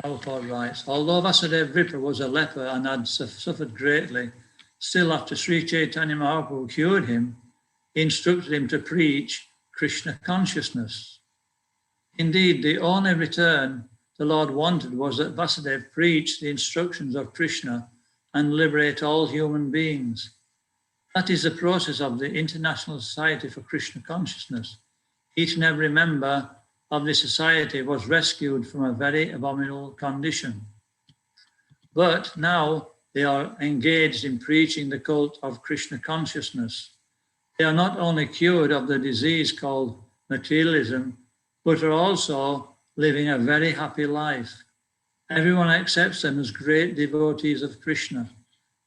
Prabhupada writes, although Vasudeva Vipra was a leper and had suffered greatly, still after Sri Chaitanya Mahaprabhu cured him, he instructed him to preach Krishna consciousness. Indeed, the only return the Lord wanted was that Vasudeva preach the instructions of Krishna and liberate all human beings. That is the process of the International Society for Krishna Consciousness. Each and every member of the society was rescued from a very abominable condition. But now they are engaged in preaching the cult of Krishna consciousness. They are not only cured of the disease called materialism, but are also living a very happy life. Everyone accepts them as great devotees of Krishna,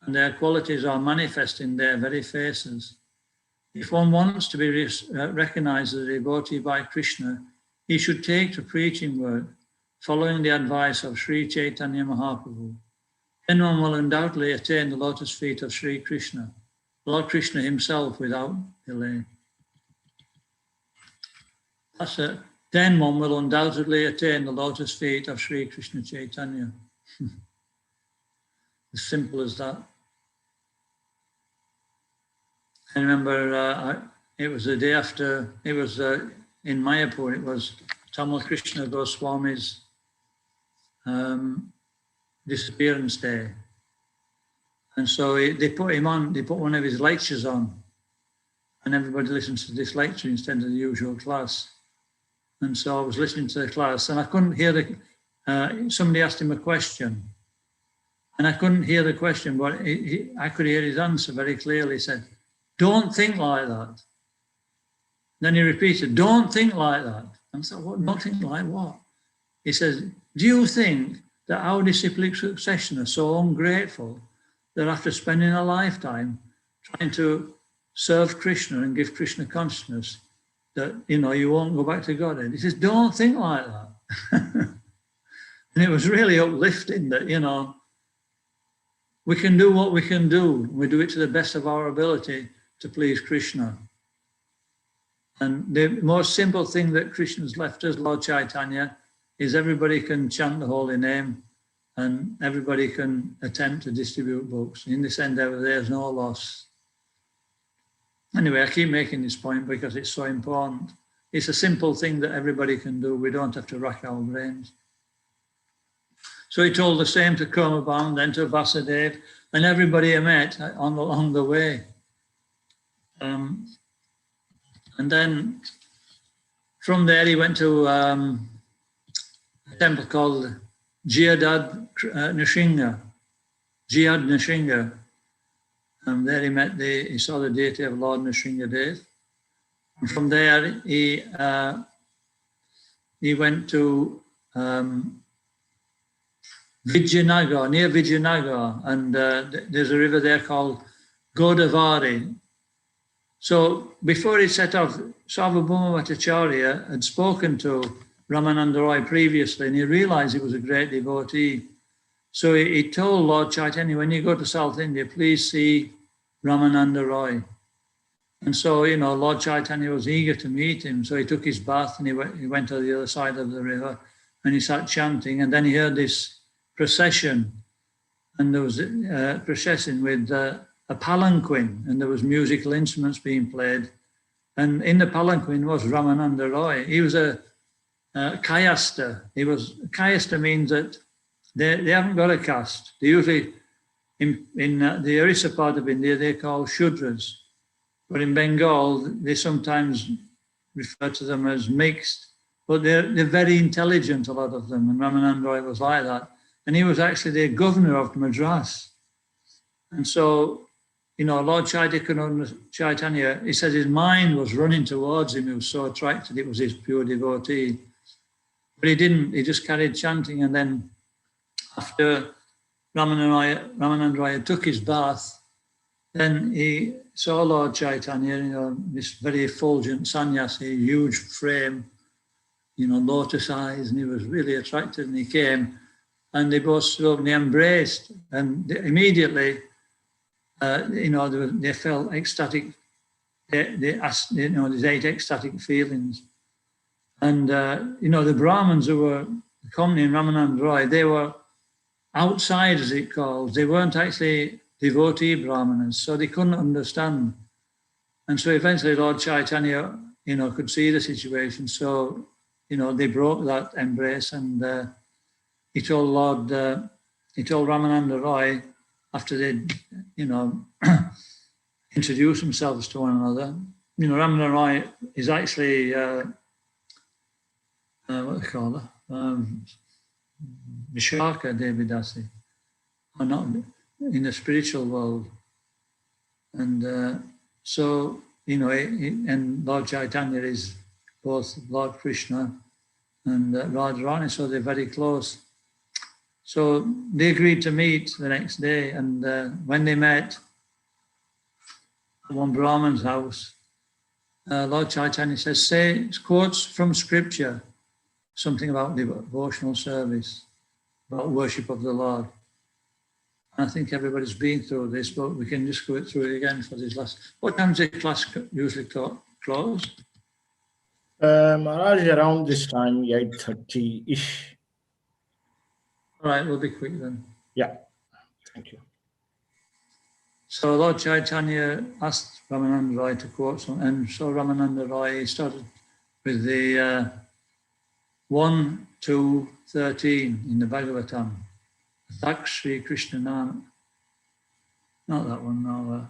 and their qualities are manifest in their very faces. If one wants to be recognized as a devotee by Krishna, he should take to preaching work, following the advice of Sri Chaitanya Mahaprabhu. Then one will undoubtedly attain the lotus feet of Sri Krishna, Lord Krishna himself, without delay. That's it. Then one will undoubtedly attain the lotus feet of Sri Krishna Chaitanya. As simple as that. I remember it was the day after, it was in Mayapur, it was Tamal Krishna Goswami's disappearance day. And so they put him on, they put one of his lectures on, and everybody listens to this lecture instead of the usual class. And so I was listening to the class, and I couldn't hear somebody asked him a question, and I couldn't hear the question, but I could hear his answer very clearly. He said, "Don't think like that." Then he repeated, "Don't think like that." And I said, "What? Don't think like what?" He says, "Do you think that our disciplic succession are so ungrateful that after spending a lifetime trying to serve Krishna and give Krishna consciousness, that, you know, you won't go back to Godhead?" He says, "Don't think like that." And it was really uplifting that, you know, we can do what we can do. We do it to the best of our ability to please Krishna. And the most simple thing that Krishna's left us, Lord Chaitanya, is everybody can chant the holy name and everybody can attempt to distribute books. In this endeavor, there's no loss. Anyway, I keep making this point because it's so important. It's a simple thing that everybody can do. We don't have to rack our brains. So he told the same to Kurmaban, then to Vasudev, and everybody he met along the way. And then from there he went to a temple called Jiyadad Nrsinga. Jiyad Nrsinga. And there he saw the deity of Lord Nrsingadev. And from there he went to Vijayanagar, near Vijayanagar, and there's a river there called Godavari. So before he set off, Sarvabhauma Bhattacharya had spoken to Ramananda Roy previously, and he realized he was a great devotee. So he told Lord Chaitanya, when you go to South India, please see Ramananda Roy. And so, you know, Lord Chaitanya was eager to meet him. So he took his bath and he went to the other side of the river and he sat chanting. And then he heard this procession, and there was a procession with a palanquin, and there was musical instruments being played. And in the palanquin was Ramananda Roy. He was a kayasta. Kayasta means that they haven't got a caste. They usually, in the Orissa part of India, they're called Shudras. But in Bengal, they sometimes refer to them as mixed. But they're very intelligent, a lot of them, and Ramananda Roy was like that. And he was actually the governor of Madras. And so, you know, Lord Chaitanya, he says his mind was running towards him. He was so attracted, it was his pure devotee. But he didn't, he just carried chanting. And then after Ramananda Roy took his bath, then he saw Lord Chaitanya, you know, this very effulgent sannyasi, huge frame, you know, lotus eyes, and he was really attracted, and he came. And they both stood up and they embraced, and immediately, you know, they felt ecstatic. They asked, you know, these 8 ecstatic feelings. And, you know, the Brahmins who were accompanying Ramananda Roy, they were outside, as it calls. They weren't actually devotee Brahmanas, so they couldn't understand. And so eventually Lord Chaitanya, you know, could see the situation. So, you know, they broke that embrace, and he told Ramananda Roy, after they, you know, introduced themselves to one another. You know, Ramananda Roy is actually, what do they call her? Vishaka Devidasi, or not in the spiritual world. And so, you know, and Lord Chaitanya is both Lord Krishna and Radharani, so they're very close. So they agreed to meet the next day, and when they met at one Brahman's house, Lord Chaitanya says, quotes from scripture, something about devotional service, about worship of the Lord. I think everybody's been through this, but we can just go through it again for this last. What time does the class usually close? Maharaj, around this time, 8:30-ish. All right, we'll be quick then. Yeah, thank you. So Lord Chaitanya asked Ramananda Roy to quote some, and so Ramananda Roy started with the 1, 2, 13 in the Bhagavatam. Thak Sri Krishna Nam. Not that one, no.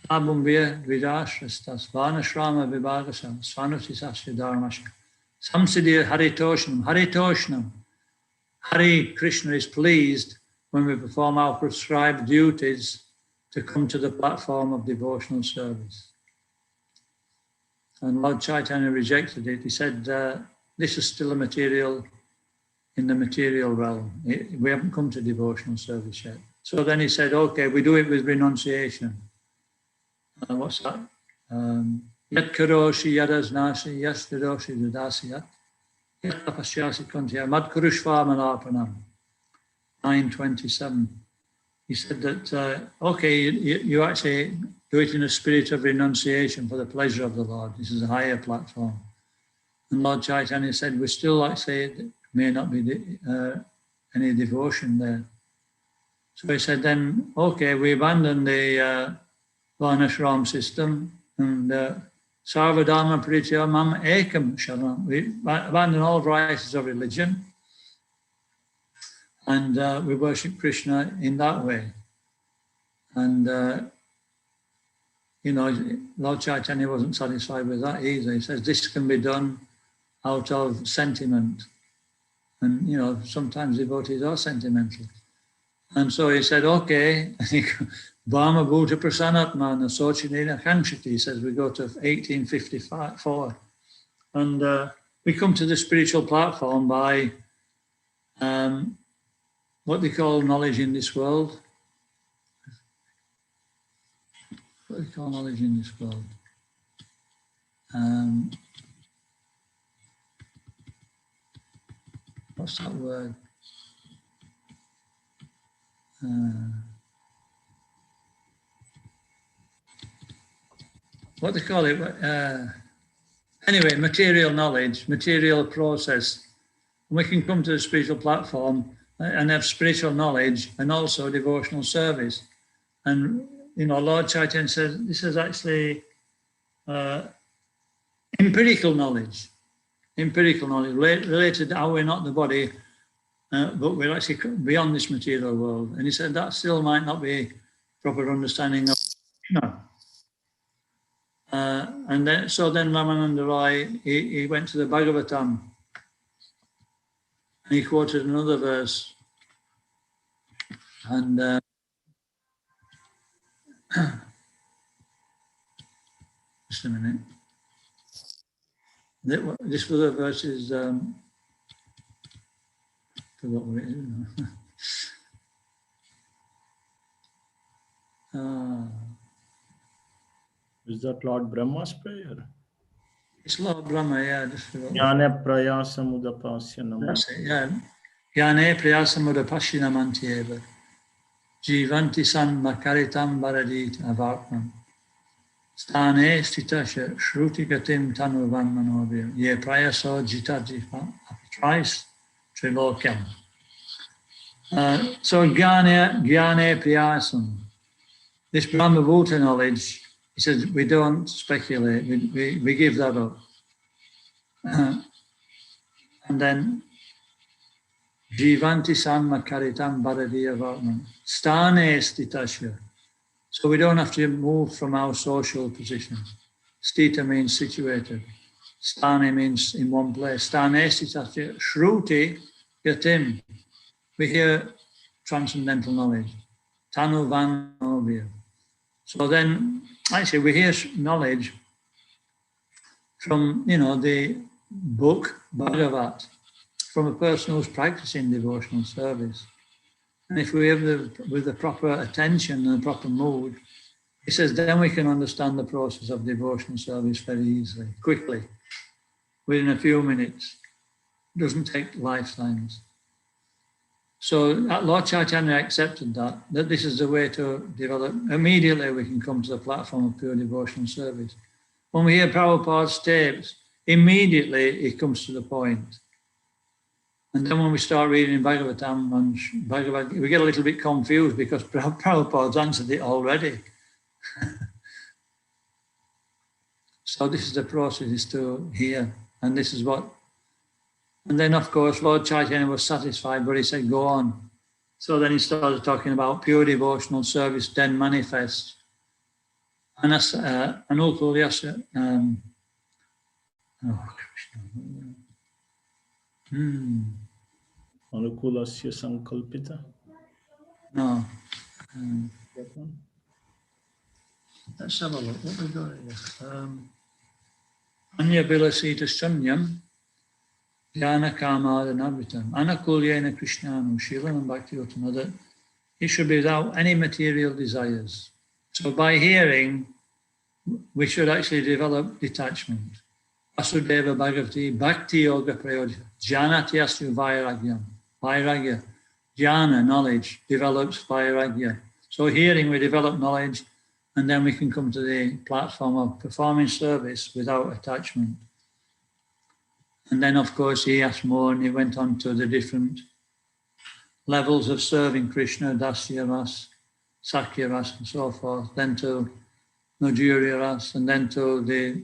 Abhumbhya Vidashrastas Vanashrama Vibhagasam Svanutisasya Dharmasha Samsiddhya Haritoshnam. Haritoshnam. Hari Krishna is pleased when we perform our prescribed duties to come to the platform of devotional service. And Lord Chaitanya rejected it. He said, this is still a material, in the material realm. We haven't come to devotional service yet. So then he said, okay, we do it with renunciation. What's that? Yat karoshi yadasnasi yastadoshi dadasiyat yat tapasyasi kontya mad kurushva malapanam. 9:27. He said that, okay, you actually do it in a spirit of renunciation for the pleasure of the Lord. This is a higher platform. And Lord Chaitanya said, we still, like say, there may not be any devotion there. So he said then, okay, we abandon the Varnashram system and Sarvadharma Pritya Mam Ekam Sharanam. We abandon all varieties of religion and we worship Krishna in that way. And, you know, Lord Chaitanya wasn't satisfied with that either. He says this can be done out of sentiment. And, you know, sometimes devotees are sentimental. And so he said, okay, Bhama Bhuta Prasanatma Nasochinina Kankshati. He says we go to 1854. And we come to the spiritual platform by what they call knowledge in this world. What do they call knowledge in this world? What's that word? What they call it? Anyway, material knowledge, material process. And we can come to the spiritual platform and have spiritual knowledge and also devotional service. And, you know, Lord Chaitanya says this is actually empirical knowledge related to how we're not the body, but we're actually beyond this material world. And he said that still might not be proper understanding of, you know. And then, so then Ramananda Roy, he went to the Bhagavatam and he quoted another verse. And just a minute. This other verse is, forgot what it is now. Is that Lord Brahma's prayer? It's Lord Brahma, yeah, I just forgot. Jnane prayasamudapasya namah. That's it, yeah. Jnane prayasamudapasya namantyeva. Jivanti san makaritam baradit avartman. Stane stitasya shruti gatim tanuvan manovir. Ye prayaso jitajiva apitrais trilokyam. So jnane prayasam. This Brahma Bhuta knowledge, he says, we don't speculate, we give that up. And then, Jivanti samma karitam baradiya varnam. Stane stitasya. So we don't have to move from our social position. Stita means situated. Stane means in one place. Stane stitasya. Shruti yatim. We hear transcendental knowledge. Tanu van ovir. So then, actually, we hear knowledge from, you know, the book Bhagavat, from a person who's practicing devotional service. And if we have with the proper attention and the proper mood, he says, then we can understand the process of devotional service very easily, quickly, within a few minutes. It doesn't take lifetimes. So Lord Chaitanya accepted that this is the way to develop. Immediately we can come to the platform of pure devotional service. When we hear Prabhupada's tapes, immediately it comes to the point. And then when we start reading Bhagavatam and Bhagavad, we get a little bit confused because Prabhupada's answered it already. So this is the process, is to hear. And this is what, and then of course, Lord Chaitanya was satisfied, but he said, go on. So then he started talking about pure devotional service, then manifest. Anukulyasya, Anukulasya sankalpita. No. That one? Let's have a look. What we got here? Anya Bilasita Shunyam, Dhyana Kamadanavitam, Anakulyena Krishnanu, Shilanam Bhakti Uttama, that he should be without any material desires. So by hearing, we should actually develop detachment. Vasudeva Bhagavati, Bhakti Yoga Prayoja, Jnanatyasya Vairagyam, Vairagya, Jnana, knowledge, develops Vairagya. So hearing, we develop knowledge, and then we can come to the platform of performing service without attachment. And then, of course, he asked more, and he went on to the different levels of serving Krishna, Dasya Ras, Sakya Ras, and so forth, then to Madhurya Ras, and then to the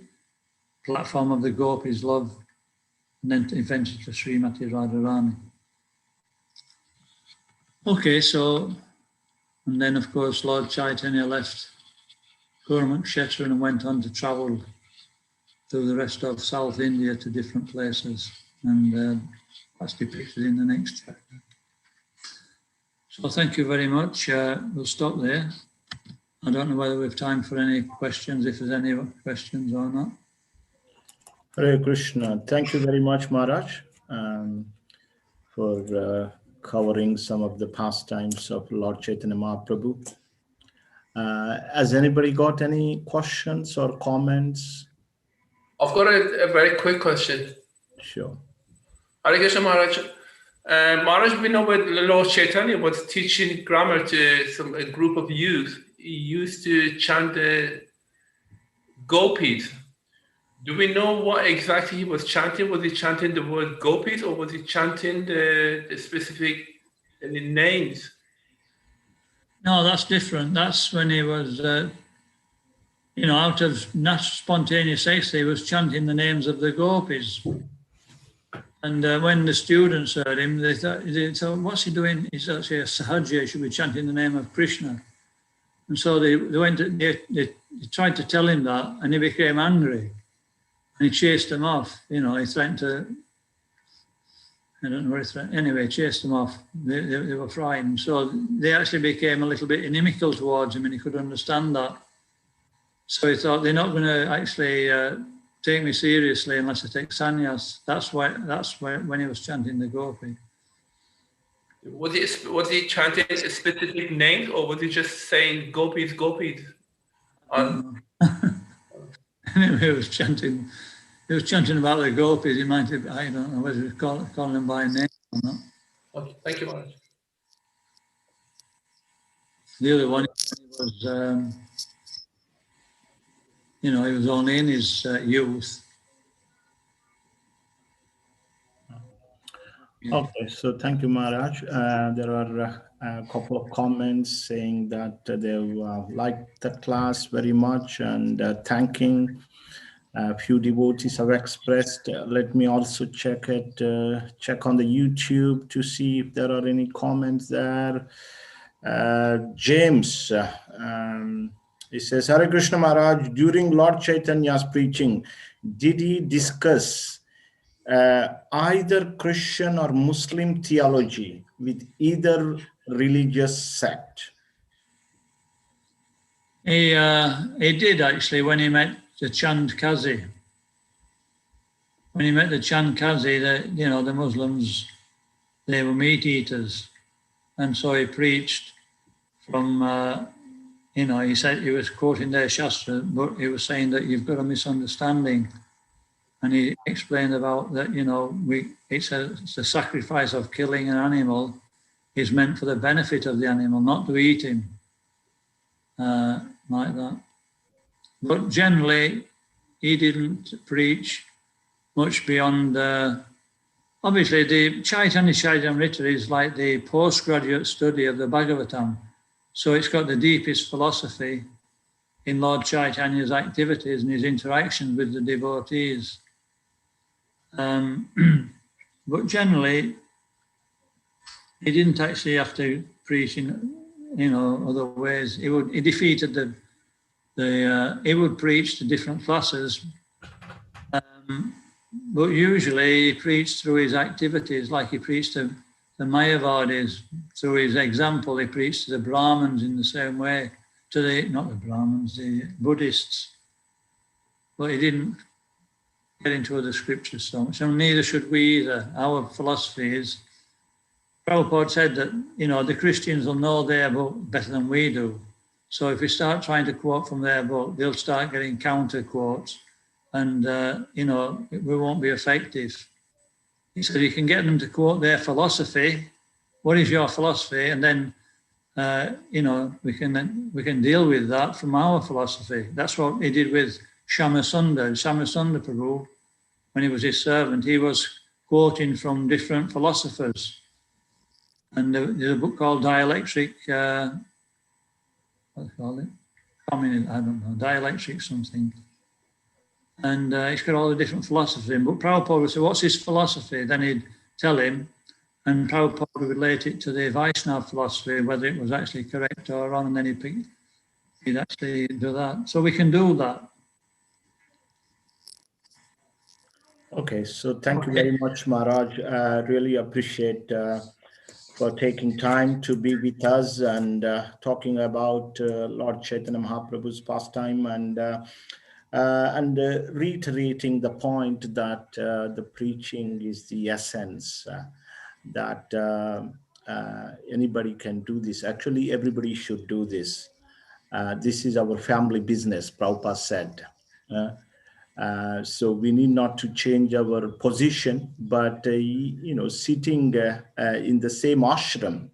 platform of the Gopis' love, and then eventually to Srimati Radharani. Okay, so, and then, of course, Lord Chaitanya left Kurmakshetra and went on to travel through the rest of South India to different places, and that's depicted in the next chapter. So thank you very much. We'll stop there. I don't know whether we have time for any questions, if there's any questions or not. Hare Krishna. Thank you very much, Maharaj, for covering some of the pastimes of Lord Chaitanya Mahaprabhu. Has anybody got any questions or comments? I've got a very quick question. Sure. Hare Krishna Maharaj. Maharaj, we know when Lord Chaitanya was teaching grammar to a group of youth, he used to chant the gopis. Do we know what exactly he was chanting? Was he chanting the word gopis, or was he chanting the specific names? No, that's different. That's when he was, out of spontaneous ecstasy, he was chanting the names of the gopis. And when the students heard him, they thought, what's he doing? He's actually a sahaja, he should be chanting the name of Krishna. And so they tried to tell him that, and he became angry. And he chased them off. He threatened to, I don't know what he threatened. Anyway, chased them off. They were frightened. So they actually became a little bit inimical towards him, and he could understand that. So he thought, they're not going to actually take me seriously unless I take sannyas. That's when he was chanting the gopi. Was he chanting a specific name, or was he just saying gopis, gopis? Anyway, he was chanting about the gopis. He might have, I don't know whether he was calling them by name or not. Okay, thank you, Maharaj. The other one was, he was only in his youth. Okay, so thank you, Maharaj. There are a couple of comments saying that they liked the class very much and thanking. A few devotees have expressed. Let me also check on the YouTube to see if there are any comments there. James, he says, Hare Krishna Maharaj, during Lord Chaitanya's preaching, did he discuss either Christian or Muslim theology with either religious sect? He did actually when he met the Chand Kazi. When he met the Chand Kazi, the Muslims, they were meat eaters. And so he preached from, you know, he said he was quoting their Shastra, but he was saying that you've got a misunderstanding. And he explained about that, you know, it's the sacrifice of killing an animal is meant for the benefit of the animal, not to eat him, like that. But generally, he didn't preach much beyond, obviously, the Chaitanya Charitamrita is like the postgraduate study of the Bhagavatam. So it's got the deepest philosophy in Lord Chaitanya's activities and his interactions with the devotees. But generally, he didn't actually have to preach in, you know, other ways. He defeated he would preach to different classes, but usually he preached through his activities, like he preached to the Mayavadis. Through his example, he preached to the Brahmins in the same way, not the Brahmins, the Buddhists. But he didn't get into other scriptures so much, and neither should we either. Our philosophy is, Prabhupada said that, you know, the Christians will know their book better than we do. So if we start trying to quote from their book, they'll start getting counter quotes, and, you know, we won't be effective. He said you can get them to quote their philosophy. What is your philosophy? And then, you know, we can deal with that from our philosophy. That's what he did with Shyamasundar Prabhu. When he was his servant, he was quoting from different philosophers. And there's a book called Dialectric, what do you call it? I don't know, Dialectric something. And it's got all the different philosophies in. But Prabhupada would say, what's his philosophy? Then he'd tell him, and Prabhupada would relate it to the Vaishnava philosophy, whether it was actually correct or wrong, and then he'd actually do that. So we can do that. Okay, so thank you very much, Maharaj. Really appreciate for taking time to be with us and talking about Lord Chaitanya Mahaprabhu's pastime and reiterating the point that the preaching is the essence, that anybody can do this. Actually, everybody should do this. This is our family business, Prabhupada said. So we need not to change our position, but you know, sitting in the same ashram,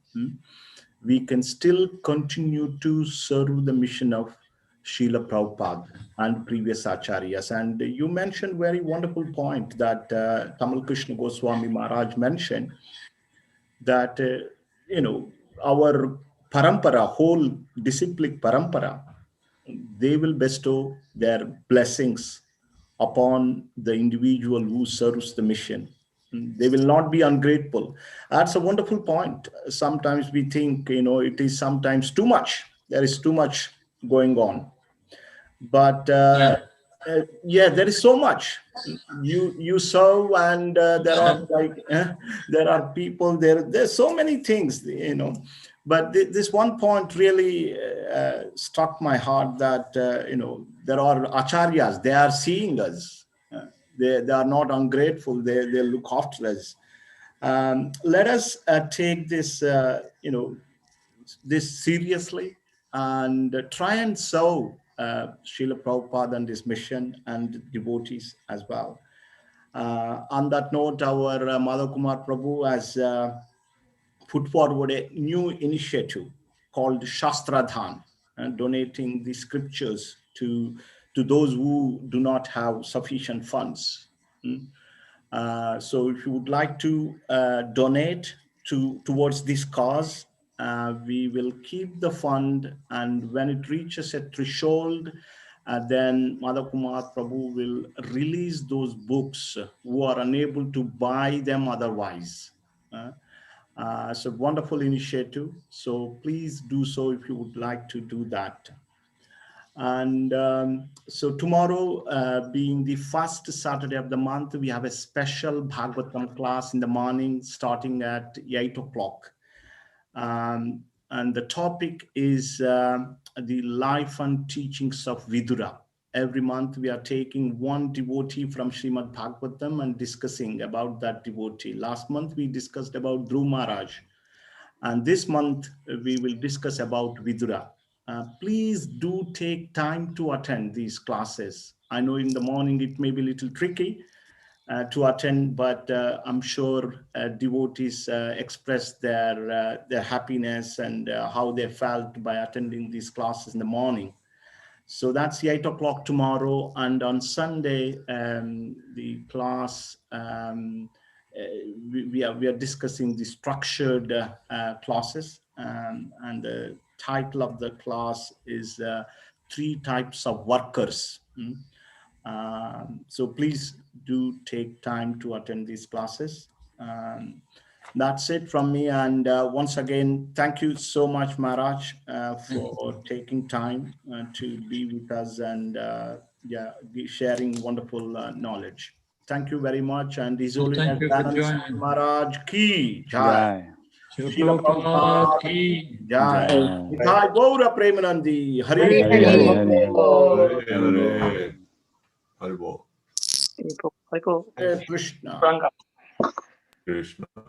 we can still continue to serve the mission of Srila Prabhupada and previous acharyas. And you mentioned very wonderful point that Tamal Krishna Goswami Maharaj mentioned, that you know, our parampara, whole disciplic parampara, they will bestow their blessings upon the individual who serves the mission. They will not be ungrateful. That's a wonderful point. Sometimes we think, you know, it is sometimes too much. There is too much going on. But yeah, there is so much. You serve, and there are there are people there. There's so many things, you know. But this one point really struck my heart, that you know, there are acharyas. They are seeing us. They are not ungrateful. They look after us. Let us take this you know, this seriously, and try and serve Srila Prabhupada and his mission and devotees as well. On that note, our Madhav Kumar Prabhu has put forward a new initiative called Shastradhan, donating the scriptures to those who do not have sufficient funds. So if you would like to donate towards this cause, we will keep the fund, and when it reaches a threshold, then Madhav Kumar Prabhu will release those books who are unable to buy them otherwise. It's a wonderful initiative. So please do so if you would like to do that. And so tomorrow, being the first Saturday of the month, we have a special Bhagavatam class in the morning starting at 8 o'clock. And the topic is the life and teachings of Vidura. Every month we are taking one devotee from Srimad Bhagavatam and discussing about that devotee. Last month we discussed about Dhruv Maharaj. And this month we will discuss about Vidura. please do take time to attend these classes. I know in the morning it may be a little tricky to attend, but I'm sure devotees express their happiness and how they felt by attending these classes in the morning. So that's 8 o'clock tomorrow, and on Sunday the class we are discussing the structured classes, and the title of the class is 3 types of workers. So please do take time to attend these classes. That's it from me. And once again, thank you so much, Maharaj, for taking time to be with us and sharing wonderful knowledge. Thank you very much. And His Holiness Thank you for joining. Maharaj ki jai. Jai. Srila Prabhupada Prabhupada ki jai. Jai. Nitai Gaura Premanandi. Hari Hari Hari Hari. Hari. Hare Hare Krishna. Krishna.